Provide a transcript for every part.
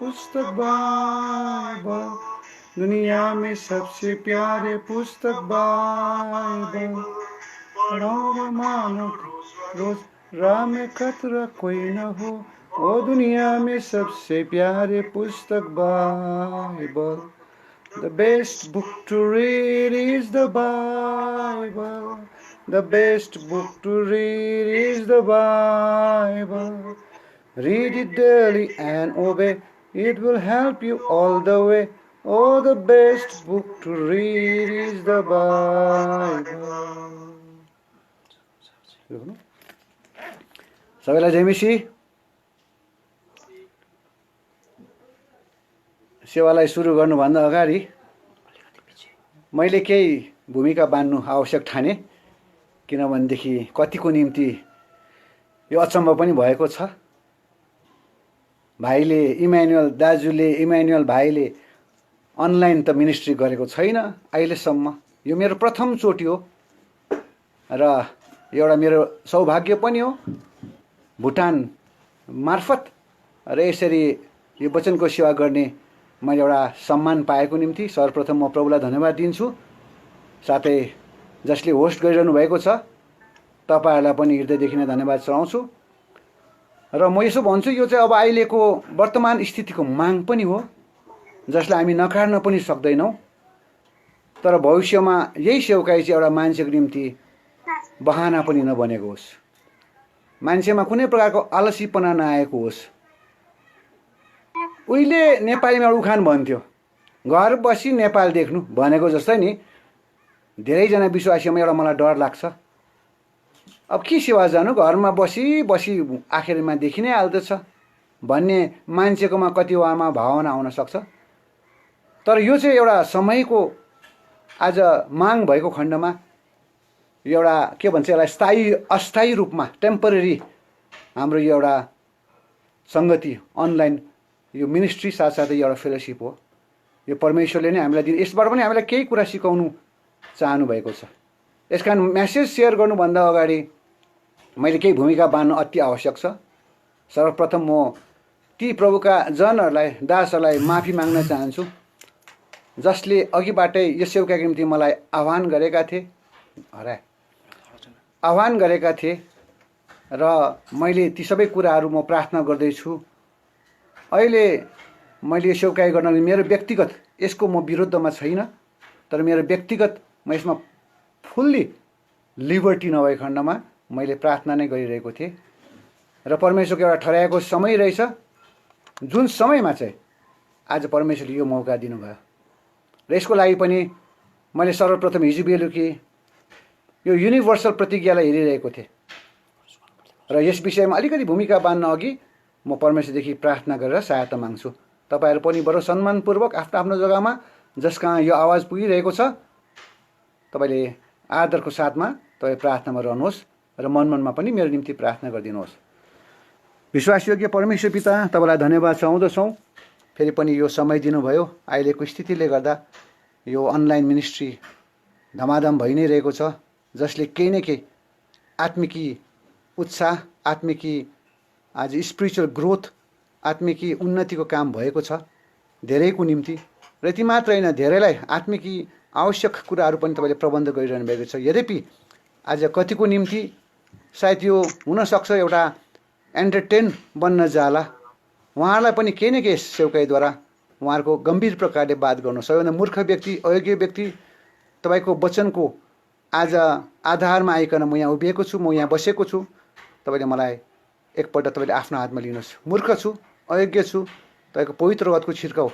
पुस्तक बाइबल, दुनिया में सबसे प्यारे पुस्तक बाइबल। पढ़ो व मानो रोज, राह में खतरा कोई न हो। ओ दुनिया में सबसे प्यारे पुस्तक Bible. The best book to read is the Bible. The best book to read is the Bible. Read it daily and obey. It will help you all the way. Oh, the best book to read is the Bible. सबैलाई जयमसी। सेवालाई सुरु गर्नुभन्दा अगाडि मैले केही भूमिका बाँध्नु आवश्यक ठाने, किनभनेदेखि कतिको निम्ति यो अचम्म पनि भएको छ। भाइले इमानुएल दाजुले, इमानुएल भाइले अनलाइन त मिनिस्ट्री गरेको छैन अहिलेसम्म। यो मेरो प्रथम चोटि हो र एउटा मेरो सौभाग्य पनि हो भुटान मार्फत र यसरी यो वचनको सेवा गर्ने मैले एउटा सम्मान पाएको निम्ति सर्वप्रथम म प्रभुलाई धन्यवाद दिन्छु। साथै जसले होस्ट गरिरहनु भएको छ तपाईहरुलाई पनि हृदयदेखि नै धन्यवाद चढाउँछु। र म यसो भन्छु, यो चाहिँ अब अहिलेको वर्तमान स्थितिको माग पनि हो, जसलाई हामी नकार्न पनि सक्दैनौँ। तर भविष्यमा यही सेवकाई चाहिँ एउटा मान्छेको निम्ति बहाना पनि नबनेको होस्, मान्छेमा कुनै प्रकारको आलसीपना नआएको होस्। उहिले नेपालीमा एउटा उखान भन्थ्यो, घर बसी नेपाल देख्नु भनेको जस्तै नि धेरैजना विश्वासीमा एउटा मलाई डर लाग्छ। अब के सेवा जानु, घरमा बसी बसी आखिरमा देखि नै हाल्दछ भन्ने मान्छेकोमा कतिवटामा भावना आउन सक्छ। तर यो चाहिँ एउटा समयको आज माग भएको खण्डमा एउटा के भन्छ यसलाई स्थायी अस्थायी रूपमा टेम्परेरी हाम्रो यो एउटा संगति अनलाइन यो मिनिस्ट्री साथसाथै एउटा फेलोशिप हो। यो परमेश्वरले नै हामीलाई दिनु, यसबाट पनि हामीलाई केही कुरा सिकाउनु चाहनु भएको छ। यसकारण मेसेज सेयर गर्नुभन्दा अगाडि मैले केही भूमिका बाँध्नु अति आवश्यक छ। सर्वप्रथम म ती प्रभुका जनहरूलाई, दासहरूलाई माफी माग्न चाहन्छु जसले अघिबाटै यो सेवकाको निम्ति मलाई आह्वान गरेका थिए र मैले ती सबै कुराहरू म प्रार्थना गर्दैछु। अहिले मैले यो सेवकाई गर्न मेरो व्यक्तिगत यसको म विरुद्धमा छैन, तर मेरो व्यक्तिगत म यसमा फुल्ली लिबर्टी नभए खण्डमा मैले प्रार्थना नै गरिरहेको थिएँ र परमेश्वरको एउटा ठहराएको समय रहेछ, जुन समयमा चाहिँ आज परमेश्वरले यो मौका दिनुभयो। र यसको लागि पनि मैले सर्वप्रथम हिजो बेलुकी यो युनिभर्सल प्रतिज्ञालाई हेरिरहेको थिएँ र यस विषयमा अलिकति भूमिका बाँध्न अघि म परमेश्वरदेखि प्रार्थना गरेर सहायता माग्छु। तपाईहरु पनि बडो सम्मानपूर्वक आफ्नो आफ्नो जग्गामा जसकहाँ यो आवाज पुगिरहेको छ तपाईले आदरको साथमा तपाई प्रार्थनामा रहनुहोस् र मनमनमा पनि मेरो निम्ति प्रार्थना गरिदिनुहोस्। विश्वासयोग्य परमेश्वर पिता, तपाईलाई धन्यवाद चाहँदछौँ, फेरि पनि यो समय दिनुभयो। अहिलेको स्थितिले गर्दा यो अनलाइन मिनिस्ट्री धमाधम भइ नै रहेको छ, जसले केही न केही आत्मिकी उत्साह, आत्मिकी आज स्पिरिचुअल ग्रोथ, आत्मिकी उन्नतिको काम भएको छ धेरैको निम्ति। र यति मात्र होइन, धेरैलाई आत्मिकी आवश्यक कुराहरू पनि तपाईले प्रबन्ध गरिरहनु भएको छ। यद्यपि आज कतिको निम्ति सायद यो हुनसक्छ एउटा एन्टरटेन बन्न जाला, उहाँहरूलाई पनि केही न केही सेवकाईद्वारा उहाँहरूको गम्भीर प्रकारले बात गर्नु। सबैभन्दा मूर्ख व्यक्ति, अयोग्य व्यक्ति तपाईको वचनको आज आधारमा आइकन म यहाँ उभिएको छु, म यहाँ बसेको छु। तपाईले मलाई एकपल्ट तपाईले आफ्नो हातमा लिनुहोस्। मूर्ख छु, अयोग्य छु, तपाईको पवित्र रगतको छिर्काउ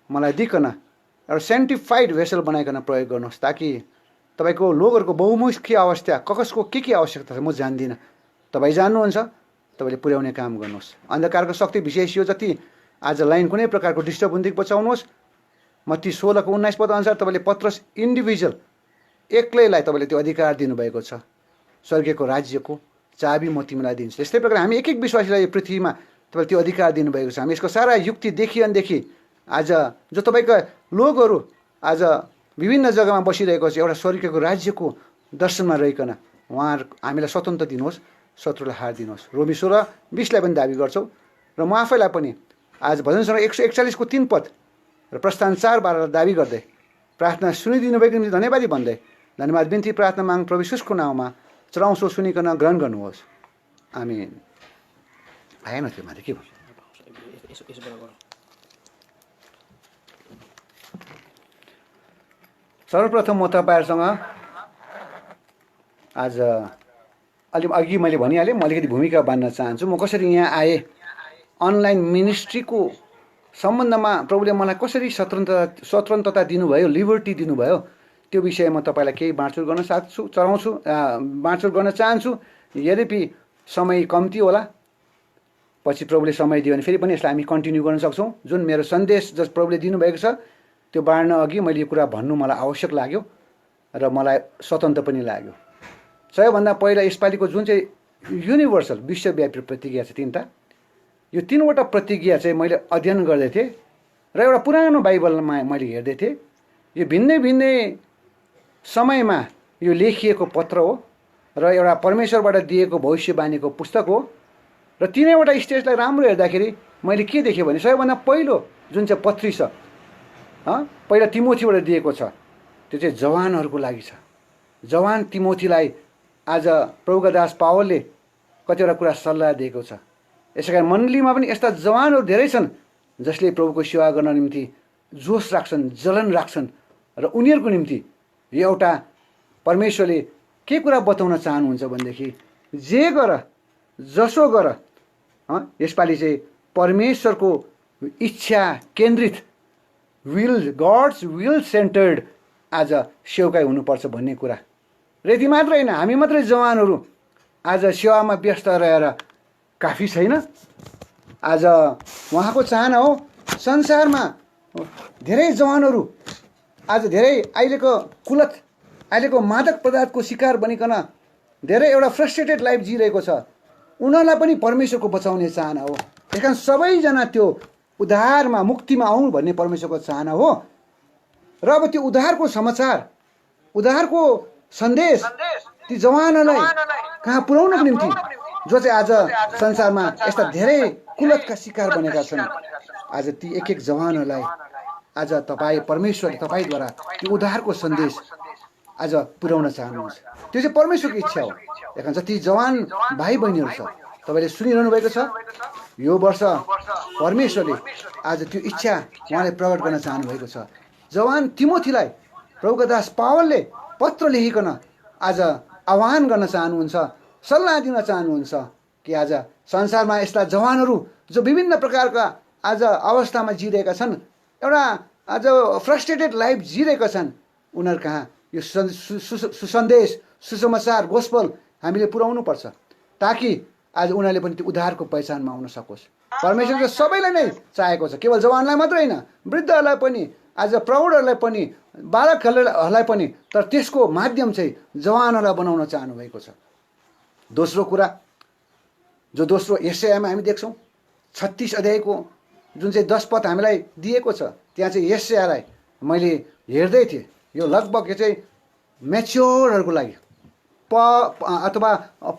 मलाई दिकन एउटा सेन्टिफाइड भेसल बनाइकन प्रयोग गर्नुहोस्, ताकि तपाईको लोगहरूको बहुमुखी अवस्था कसको के आवश्यकता छ म जान्दिनँ, तपाईँ जान्नुहुन्छ, तपाईले पुर्याउने काम गर्नुहोस्। अन्धकारको शक्ति विशेष यो जति आज लाइन कुनै प्रकारको डिस्टर्ब हुँदै बचाउनुहोस्। मत्ती 16:19 पद अनुसार तपाईले पत्रस इन्डिभिजुअल एक्लैलाई तपाईले त्यो अधिकार दिनुभएको छ। स्वर्गको राज्यको चाबी म तिमीलाई दिन्छु। त्यस्तै प्रकार हामी एक एक विश्वासीलाई यो पृथ्वीमा तपाईले त्यो अधिकार दिनुभएको छ। हामी यसको सारा युक्ति देखि अनदेखि आज जो तपाईका लोगहरू आज विभिन्न जग्गामा बसिरहेको छ, एउटा स्वर्गको राज्यको दर्शनमा रहिकन उहाँहरू हामीलाई स्वतन्त्र दिनुहोस्, शत्रुलाई हार दिनुहोस्। रोमी 16:20 लाई पनि दाबी गर्छौँ र म आफैलाई पनि आज भजनसँग 141 को 3 पद र प्रस्थान 4:12 दाबी गर्दै प्रार्थना सुनिदिनु भएको निम्ति धन्यवादी भन्दै धन्यवाद बिन्ती प्रार्थना माग प्रभु येशूको नाउँमा चढाउँछौँ, सुनिकन ग्रहण गर्नुहोस्। आमीन। आएन त्यो माथि के भयो? सर्वप्रथम म तपाईँहरूसँग आज अलि अघि मैले भनिहालेँ, म अलिकति भूमिका बाँध्न चाहन्छु। म कसरी यहाँ आएँ, अनलाइन मिनिस्ट्रीको सम्बन्धमा प्रभुले मलाई कसरी स्वतन्त्रता दिनुभयो, लिबर्टी दिनुभयो, त्यो विषय म तपाईँलाई केही बाँडचुँड गर्न बाँडचुँड गर्न चाहन्छु। यद्यपि समय कम्ती होला, पछि प्रभुले समय दियो भने फेरि पनि यसलाई हामी कन्टिन्यू गर्न सक्छौँ। जुन मेरो सन्देश जस प्रभुले दिनुभएको छ त्यो बाँड्न अघि मैले यो कुरा भन्नु मलाई आवश्यक लाग्यो र मलाई स्वतन्त्र पनि लाग्यो। सबैभन्दा पहिला यसपालिको जुन चाहिँ युनिभर्सल विश्वव्यापी प्रतिज्ञा छ तिनवटा, यो तिनवटा प्रतिज्ञा चाहिँ मैले अध्ययन गर्दै थिएँ र एउटा पुरानो बाइबलमा मैले हेर्दै थिएँ। यो भिन्नै भिन्नै समयमा यो लेखिएको पत्र हो र एउटा परमेश्वरबाट दिएको भविष्यवाणीको पुस्तक हो। र तिनैवटा स्टेजलाई राम्रो हेर्दाखेरि मैले के देखेँ भने सबैभन्दा पहिलो जुन चाहिँ पत्री छ, पहिला तिमोथीबाट दिएको छ, त्यो चाहिँ जवानहरूको लागि छ। जवान तिमोथीलाई आज प्रभुका दास पावलले कतिवटा कुरा सल्लाह दिएको छ। यसै कारण मण्डलीमा पनि यस्ता जवानहरू धेरै छन् जसले प्रभुको सेवा गर्न निम्ति जोस राख्छन्, जलन राख्छन् र उनीहरूको निम्ति यो एउटा परमेश्वरले के कुरा बताउन चाहनुहुन्छ भनेदेखि जे गर जसो गर, यसपालि चाहिँ परमेश्वरको इच्छा केन्द्रित गड्स विल सेन्टर्ड आज सेवकाई हुनुपर्छ भन्ने कुरा। र यति मात्र होइन, हामी मात्रै जवानहरू आज सेवामा व्यस्त रहेर काफी छैन। आज उहाँको चाहना हो संसारमा धेरै जवानहरू आज धेरै अहिलेको कुलत, अहिलेको मादक पदार्थको शिकार बनिकन धेरै एउटा फ्रस्ट्रेटेड लाइफ जिरहेको छ, उनीहरूलाई पनि परमेश्वरको बचाउने चाहना हो। त्यस कारण सबैजना त्यो उद्धारमा मुक्तिमा आउँ भन्ने परमेश्वरको चाहना हो। र अब त्यो उद्धारको समाचार, उद्धारको सन्देश ती जवानहरूलाई कहाँ पुर्याउनको निम्ति जो चाहिँ आज संसारमा यस्ता धेरै कुलतका शिकार बनेका छन्, आज ती एक एक जवानहरूलाई आज तपाईँ परमेश्वरले तपाईँद्वारा त्यो उद्धारको सन्देश आज पुर्याउन चाहनुहुन्छ। त्यो चाहिँ परमेश्वरको इच्छा हो। त्यहाँ जति जवान भाइ बहिनीहरू छ, तपाईँले सुनिरहनु भएको छ, यो वर्ष परमेश्वरले आज त्यो इच्छा उहाँले प्रकट गर्न चाहनुभएको छ। जवान तिमोथीलाई प्रभुका दास पावलले पत्र लेखिकन आज आह्वान गर्न चाहनुहुन्छ, सल्लाह दिन चाहनुहुन्छ कि आज संसारमा यस्ता जवानहरू जो विभिन्न प्रकारका आज अवस्थामा जिरहेका छन्, एउटा आज फ्रस्ट्रेटेड लाइफ जिरहेका छन्, उनीहरू कहाँ यो सुसन्देश, सुसमाचार, गोस्पल हामीले पुर्याउनु पर्छ ताकि आज उनीहरूले पनि त्यो उद्धारको पहिचानमा आउन सकोस्। परमेश्वरले सबैलाई नै चाहेको छ, केवल जवानलाई मात्रै होइन, वृद्धहरूलाई पनि, आज प्रौढहरूलाई पनि, बालकहरूलाई पनि, तर त्यसको माध्यम चाहिँ जवानहरूलाई बनाउन चाहनुभएको छ। दोस्रो कुरा, जो दोस्रो यशायामा हामी देख्छौँ 36 अध्यायको जुन चाहिँ 10 पद हामीलाई दिएको छ, त्यहाँ चाहिँ यशायालाई मैले हेर्दै थिएँ। यो लगभग यो चाहिँ म्याच्योरहरूको लागि अथवा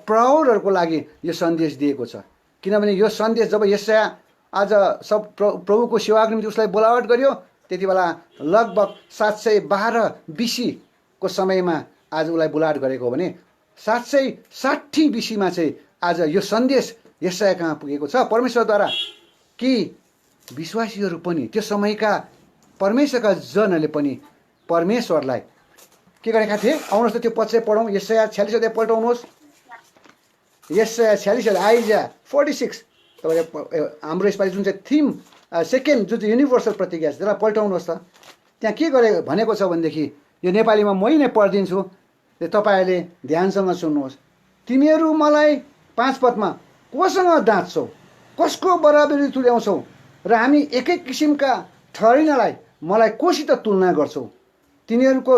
प्रौढहरूको लागि यो सन्देश दिएको छ। किनभने यो सन्देश जब यशाया आज सब प्रभुको सेवाको निम्ति उसलाई बोलावट गर्यो, त्यति बेला लगभग 712 BC को समयमा आज उसलाई बोलावट गरेको हो भने 760 BC मा चाहिँ आज यो सन्देश यशाया कहाँ पुगेको छ परमेश्वरद्वारा, कि विश्वासीहरू पनि त्यो समयका परमेश्वरका जनहरूले पनि परमेश्वरलाई के गरेका थिए। आउनुहोस् त त्यो पद चाहिँ पढौँ, यशाया 46 अध्याय पल्टाउनुहोस्। यशाया 46 आइजा 46 तपाईँले हाम्रो यसपालि जुन चाहिँ थिम सेकेन्ड जुन चाहिँ युनिभर्सल प्रतिज्ञा छ त्यसलाई पल्टाउनुहोस् त। त्यहाँ के गरे भनेको छ भनेदेखि यो नेपालीमा मै नै पढिदिन्छु, तपाईँहरूले ध्यानसँग सुन्नुहोस्। तिमीहरू मलाई 5 पदमा कोसँग दाँच्छौ, कसको बराबरी तुल्याउँछौ र हामी एकै किसिमका ठहरिनलाई मलाई कोसित तुलना गर्छौ। तिनीहरूको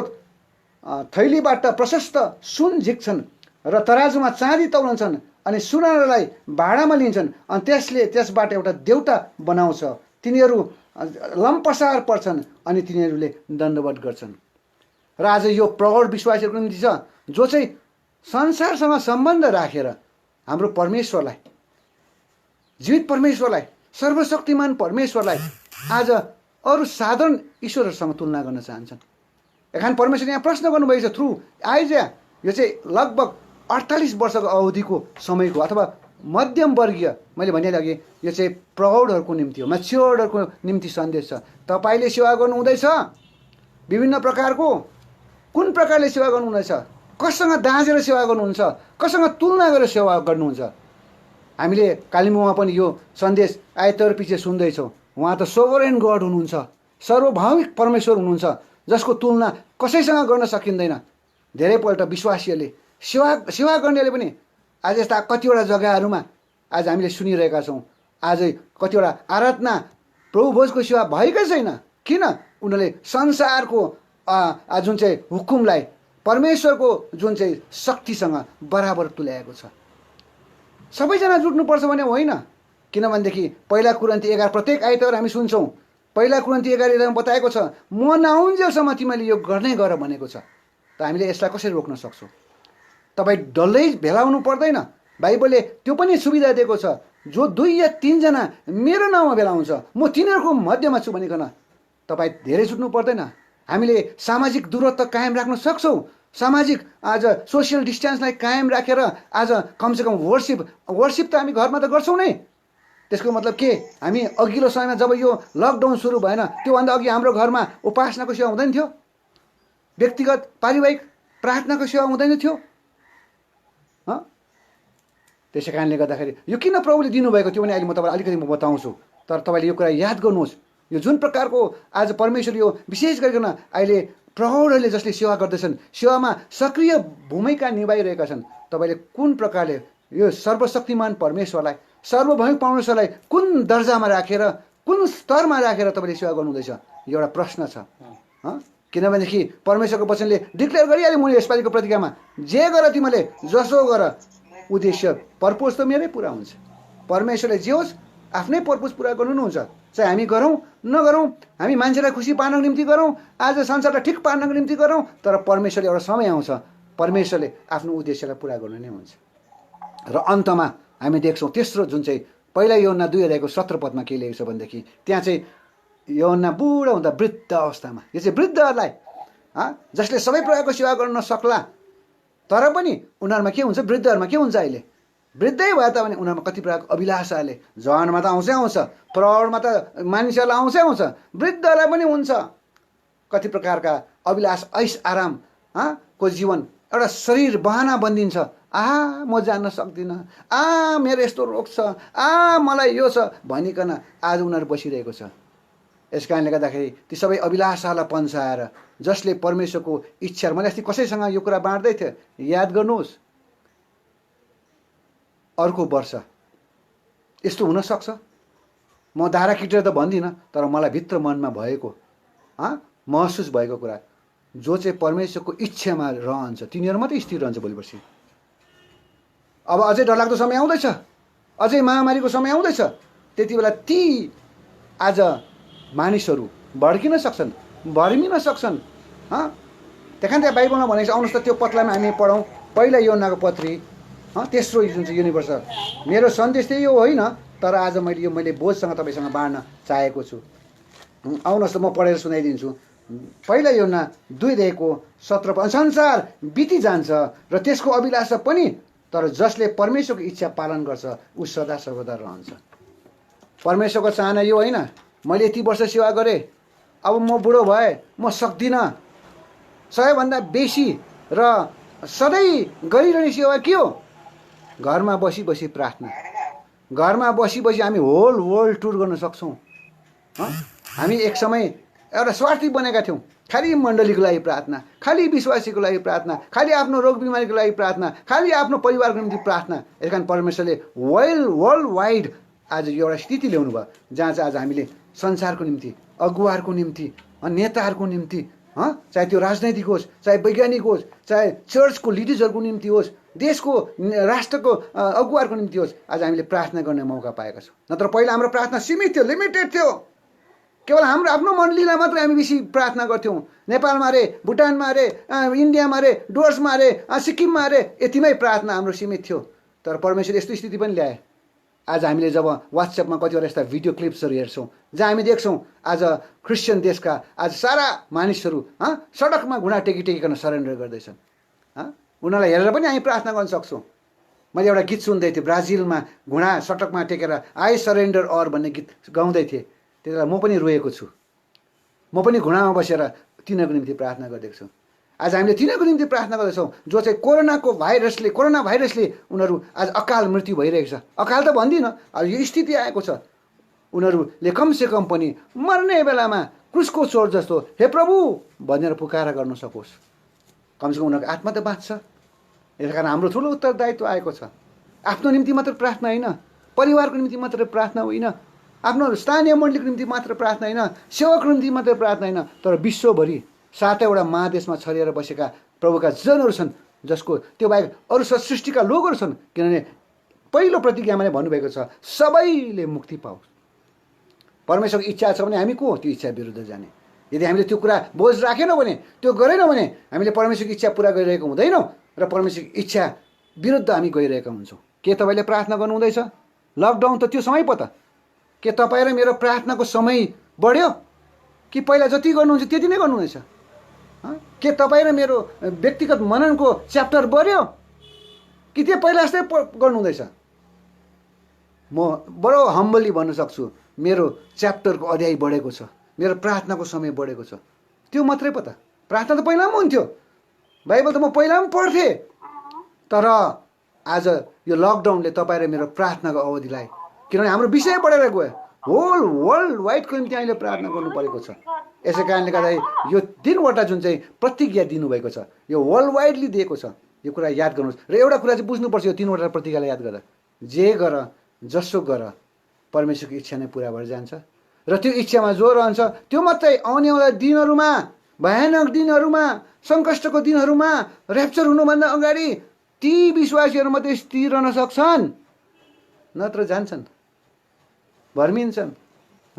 थैलीबाट प्रशस्त सुन झिक्छन् र तराजुमा चाँदी तौलन्छन् अनि सुनलाई भाडामा लिन्छन् अनि त्यसबाट एउटा देउता बनाउँछ। तिनीहरू लम्पसार पर्छन् अनि तिनीहरूले दण्डवत गर्छन्। र आज यो प्रौढ विश्वासीहरूको निम्ति छ जो चाहिँ संसारसँग सम्बन्ध राखेर हाम्रो परमेश्वरलाई, जीवित परमेश्वरलाई सर्वशक्तिमान परमेश्वरलाई आज अरू साधारण ईश्वरहरूसँग तुलना गर्न चाहन्छन्। एखान परमेश्वरले यहाँ प्रश्न गर्नुभएको छ थ्रु आइजा, यो चाहिँ लगभग 48 वर्षको अवधिको समयको अथवा मध्यम वर्गीय, मैले भनिहालेँ अघि, यो चाहिँ प्रौढहरूको निम्ति हो, म्याच्योर्डहरूको निम्ति सन्देश छ। तपाईँले सेवा गर्नु हुँदैछ विभिन्न प्रकारको, कुन प्रकारले सेवा गर्नुहुँदैछ, कसँग दाँजेर सेवा गर्नुहुन्छ, कसँग तुलना गरेर सेवा गर्नुहुन्छ। हामीले कालिम्पोङमा पनि यो सन्देश आइतबार पछि सुन्दैछौँ। उहाँ त सोभरेन गड हुनुहुन्छ, सर्वभौमिक परमेश्वर हुनुहुन्छ, जसको तुलना कसैसँग गर्न सकिँदैन। धेरैपल्ट विश्वासीहरूले सेवा गर्नेले पनि आज यस्ता कतिवटा जग्गाहरूमा आज हामीले सुनिरहेका छौँ। आज कतिवटा आराधना प्रभुभोजको सेवा भएकै छैन। किन? उनीहरूले संसारको जुन चाहिँ हुकुमलाई परमेश्वरको जुन चाहिँ शक्तिसँग बराबर तुल्याएको छ। सबैजना जुट्नुपर्छ भने होइन, किनभनेदेखि पहिला कुरिन्थी 11 प्रत्येक आइतबार हामी सुन्छौँ। पहिला कुरिन्थी 11 बताएको छ, म नआउन्जेलसम्म तिमीले यो गर्नै गर भनेको छ। त हामीले यसलाई कसरी रोक्न सक्छौँ? तपाईँ डल्लै भेलाउनु पर्दैन। बाइबलले त्यो पनि सुविधा दिएको छ, जो 2 या 3 जना मेरो नाउँमा भेला हुन्छ म तिनीहरूको मध्यमा छु भनिकन। तपाईँ धेरै जुट्नु पर्दैन। हामीले सामाजिक दूरत्व कायम राख्न सक्छौँ। सामाजिक आज सोसियल डिस्टेन्सलाई कायम राखेर आज कमसेकम वर्सिप त हामी घरमा त गर्छौँ नै। त्यसको मतलब के? हामी अघिल्लो समयमा जब यो लकडाउन सुरु भएन त्योभन्दा अघि हाम्रो घरमा उपासनाको सेवा हुँदैन थियो, व्यक्तिगत पारिवारिक प्रार्थनाको सेवा हुँदैन थियो। त्यसै कारणले गर्दाखेरि यो किन प्रभुले दिनुभएको थियो भने अहिले म तपाईँलाई अलिकति बताउँछु। तर तपाईँले यो कुरा याद गर्नुहोस्, यो जुन प्रकारको आज परमेश्वर यो विशेष गरिकन अहिले प्रौढहरूले जसले सेवा गर्दैछन्, सेवामा सक्रिय भूमिका निभाइरहेका छन्, तपाईँले कुन प्रकारले यो सर्वशक्तिमान परमेश्वरलाई, सर्वभौमिक परमेश्वरलाई कुन दर्जामा राखेर, कुन स्तरमा राखेर तपाईँले सेवा गर्नुहुँदैछ? यो एउटा प्रश्न छ। किनभनेदेखि परमेश्वरको वचनले डिक्लेयर गरिहाल्यो मैले यसपालिको प्रतिज्ञामा, जे गर तिमीले, जसो गर, उद्देश्य पर्पोज त मेरै पुरा हुन्छ। परमेश्वरले जे होस् आफ्नै पर्पोज पुरा गर्नुहुन्छ। चाहे हामी गरौँ नगरौँ, हामी मान्छेलाई खुसी पार्नको निम्ति गरौँ, आज संसारलाई ठिक पार्नको निम्ति गरौँ, तर परमेश्वरले एउटा समय आउँछ परमेश्वरले आफ्नो उद्देश्यलाई पुरा गर्नु नै हुन्छ। र अन्तमा हामी देख्छौँ तेस्रो जुन चाहिँ पहिला यूहन्ना 2:17 के लेखेको छ भनेदेखि त्यहाँ चाहिँ यूहन्ना बुढो हुँदा वृद्ध अवस्थामा, यो चाहिँ वृद्धहरूलाई जसले सबै प्रकारको सेवा गर्न नसक्ला, तर पनि उनीहरूमा के हुन्छ? वृद्धहरूमा के हुन्छ? अहिले वृद्धै भए तापनि उनीहरूमा कति प्रकारको अभिलाषाले, जवानमा त आउँछै आउँछ, प्रौढमा त मानिसहरूलाई आउँछै आउँछ, वृद्धहरूलाई पनि हुन्छ कति प्रकारका अभिलाष, ऐस आराम को जीवन। एउटा शरीर बहाना बनिदिन्छ, म जान्न सक्दिनँ, मेरो यस्तो रोग छ, मलाई यो छ भनिकन आज उनीहरू बसिरहेको छ। यस कारणले गर्दाखेरि ती सबै अभिलाषालाई पन्साएर जसले परमेश्वरको इच्छा, मैले अस्ति कसैसँग यो कुरा बाँड्दै थिएँ, याद गर्नुहोस् अर्को वर्ष यस्तो हुनसक्छ, म दारा किटेर त भन्दिनँ, तर मलाई भित्र मनमा भएको महसुस भएको कुरा, जो चाहिँ परमेश्वरको इच्छामा रहन्छ तिनीहरू मात्रै स्थिर रहन्छ भोलि पर्सि। अब अझै डरलाग्दो समय आउँदैछ, अझै महामारीको समय आउँदैछ, त्यति बेला ती आज मानिसहरू भड्किन सक्छन्, भर्मिन सक्छन्। त्यही कारण त्यहाँ बाइबलमा भनेको छ, आउनुहोस् त त्यो पत्लामा हामी पढौँ पहिला यूहन्नाको पत्री तेस्रो जुन चाहिँ युनिभर्स। मेरो सन्देश चाहिँ यो होइन, तर आज मैले बोझसँग तपाईँसँग बाँड्न चाहेको छु। आउनुहोस् त म पढेर सुनाइदिन्छु। पहिला यूहन्ना 2:17 संसार बिति जान्छ र त्यसको अभिलाषा पनि, तर जसले परमेश्वरको इच्छा पालन गर्छ ऊ सदा सर्वदा रहन्छ। परमेश्वरको चाहना यो होइन मैले यति वर्ष सेवा गरेँ, अब म बुढो भएँ, म सक्दिनँ। सबैभन्दा बेसी र सधैँ गरिरहने सेवा के हो? घरमा बसी बसी प्रार्थना। घरमा बसी बसी हामी होल वर्ल्ड टुर गर्न सक्छौँ। हामी एक समय एउटा स्वार्थी बनेका थियौँ, खालि मण्डलीको लागि प्रार्थना, खालि विश्वासीको लागि प्रार्थना, खालि आफ्नो रोग बिमारीको लागि प्रार्थना, खालि आफ्नो परिवारको निम्ति प्रार्थना। यस कारण परमेश्वरले वर्ल्ड वाइड आज एउटा स्थिति ल्याउनु भयो जहाँ चाहिँ आज हामीले संसारको निम्ति, अगुवाहरूको निम्ति, नेताहरूको निम्ति, चाहे त्यो राजनैतिक होस्, चाहे वैज्ञानिक होस्, चाहे चर्चको लिडर्सहरूको निम्ति होस्, देशको राष्ट्रको अगुवाहरूको निम्ति होस्, आज हामीले प्रार्थना गर्ने मौका पाएका छौँ। नत्र पहिला हाम्रो प्रार्थना सीमित थियो, लिमिटेड थियो। केवल हाम्रो आफ्नो मण्डलीलाई मात्रै हामी बेसी प्रार्थना गर्थ्यौँ। नेपालमा अरे, भुटानमा अरे, इन्डियामा अरे, डुवर्समा अरे, सिक्किममा अरे, यतिमै प्रार्थना हाम्रो सीमित थियो। तर परमेश्वरले यस्तो स्थिति पनि ल्याए, आज हामीले जब वाट्सएपमा कतिवटा यस्ता भिडियो क्लिप्सहरू हेर्छौँ जहाँ हामी देख्छौँ आज क्रिस्चियन देशका आज सारा मानिसहरू सडकमा घुँडा टेकिकन सरेन्डर गर्दैछन्। उनीहरूलाई हेरेर पनि हामी प्रार्थना गर्न सक्छौँ। मैले एउटा गीत सुन्दै थिएँ, ब्राजिलमा घुँडा सडकमा टेकेर आई सरेन्डर अर भन्ने गीत गाउँदै थिएँ। त्यति बेला म पनि रोएको छु। म पनि घुँडामा बसेर तिनीहरूको निम्ति प्रार्थना गरिदिएको छु। आज हामीले तिनीहरूको निम्ति प्रार्थना गर्दैछौँ जो चाहिँ कोरोना भाइरसले उनीहरू आज अकाल मृत्यु भइरहेको छ। अकाल त भन्दिनँ, अब यो स्थिति आएको छ। उनीहरूले कमसेकम पनि मर्ने बेलामा क्रुसको चोर जस्तो हे प्रभु भनेर पुकारा गर्न सकोस्। कमसेकम उनीहरूको आत्मा त बाँच्छ। यस कारण हाम्रो ठुलो उत्तरदायित्व आएको छ। आफ्नो निम्ति मात्र प्रार्थना होइन, परिवारको निम्ति मात्र प्रार्थना होइन, आफ्नो स्थानीय मण्डलीको निम्ति मात्र प्रार्थना होइन, सेवकको निम्ति मात्र प्रार्थना होइन, तर विश्वभरि 7वटा महादेशमा छरिएर बसेका प्रभुका जनहरू छन् जसको त्यो बाहेक अरू सृष्टिका लोकहरू छन्। किनभने पहिलो प्रतिज्ञामा नै भन्नुभएको छ सबैले मुक्ति पाओस्। परमेश्वरको इच्छा छ भने हामी को हो त्यो इच्छा विरुद्ध जाने? यदि हामीले त्यो कुरा बोझ राखेनौँ भने, त्यो गरेनौँ भने हामीले परमेश्वरको इच्छा पुरा गरिरहेको हुँदैनौँ र परमेश्वरको इच्छा विरुद्ध हामी गइरहेका हुन्छौँ। के तपाईँले प्रार्थना गर्नु हुँदैछ? लकडाउन त त्यो समय पो त। के तपाईँ र मेरो प्रार्थनाको समय बढ्यो कि पहिला जति गर्नुहुन्छ त्यति नै गर्नुहुँदैछ? के तपाईँ र मेरो व्यक्तिगत मननको च्याप्टर बढ्यो कि त्यो पहिला जस्तै गर्नुहुँदैछ? म बडो हम्बली भन्न सक्छु मेरो च्याप्टरको अध्याय बढेको छ, मेरो प्रार्थनाको समय बढेको छ। त्यो मात्रै पो त। प्रार्थना त पहिला पनि हुन्थ्यो, बाइबल त म पहिला पनि पढ्थेँ, तर आज यो लकडाउनले तपाईँ र मेरो प्रार्थनाको अवधिलाई, किनभने हाम्रो विषय बढेर गयो, होल वर्ल्ड वाइडको निम्ति हामीले प्रार्थना गर्नु परेको छ। यसै कारणले गर्दा यो 3वटा जुन चाहिँ प्रतिज्ञा दिनुभएको छ यो वर्ल्ड वाइडली दिएको छ। यो कुरा याद गर्नुहोस्। र एउटा कुरा चाहिँ बुझ्नुपर्छ यो 3वटा प्रतिज्ञालाई याद गर्दा, जे गर जसो गर परमेश्वरको इच्छा नै पुरा भएर जान्छ र त्यो इच्छामा जो रहन्छ त्यो मात्रै आउनेवाला दिनहरूमा, भयानक दिनहरूमा, सङ्कष्टको दिनहरूमा, ऱ्याप्चर हुनुभन्दा अगाडि ती विश्वासीहरू मात्रै स्थिर रहन सक्छन्, नत्र जान्छन्, भर्मिन्छन्।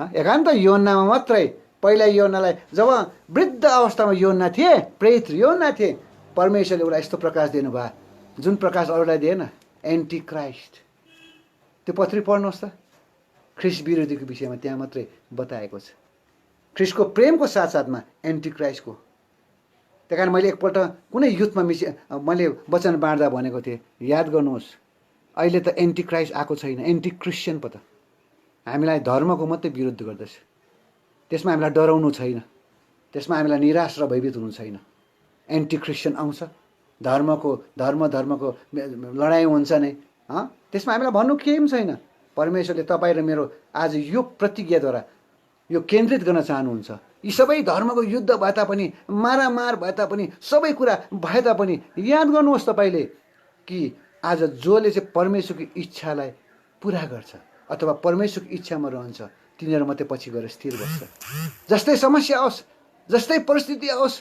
एकान्त योन्नामा मात्रै, पहिला योन्नालाई जब वृद्ध अवस्थामा योन्ना थिए, प्रेरित योन्ना थिए, परमेश्वरले एउटा यस्तो प्रकाश दिनुभयो जुन प्रकाश अरूलाई दिएन, एन्टी क्राइस्ट। त्यो पत्री पढ्नुहोस् त, ख्रिस्ट विरोधीको विषयमा त्यहाँ मात्रै बताएको छ। ख्रिस्टको प्रेमको साथसाथमा एन्टी क्राइस्टको। त्यही कारण मैले एकपल्ट कुनै युथमा मैले वचन बाँड्दा भनेको थिएँ, याद गर्नुहोस् अहिले त एन्टी क्राइस्ट आएको छैन, एन्टी क्रिस्चियन पो त। हामीलाई धर्मको मात्रै विरुद्ध गर्दछ, त्यसमा हामीलाई डराउनु छैन, त्यसमा हामीलाई निराश र भयभीत हुनु छैन। एन्टी क्रिस्चियन आउँछ, धर्मको लडाइँ हुन्छ नै, त्यसमा हामीलाई भन्नु केही पनि छैन। परमेश्वरले तपाईँ र मेरो आज यो प्रतिज्ञाद्वारा यो केन्द्रित गर्न चाहनुहुन्छ। यी सबै धर्मको युद्ध भए तापनि, मारामार भए तापनि, सबै कुरा भए तापनि याद गर्नुहोस् तपाईँले कि आज जसले चाहिँ परमेश्वरको इच्छालाई पुरा गर्छ अथवा परमेश्वरको इच्छामा रहन्छ तिनीहरू मात्रै पछि गएर स्थिर बस्छ। जस्तै समस्या आओस्, जस्तै परिस्थिति आओस्,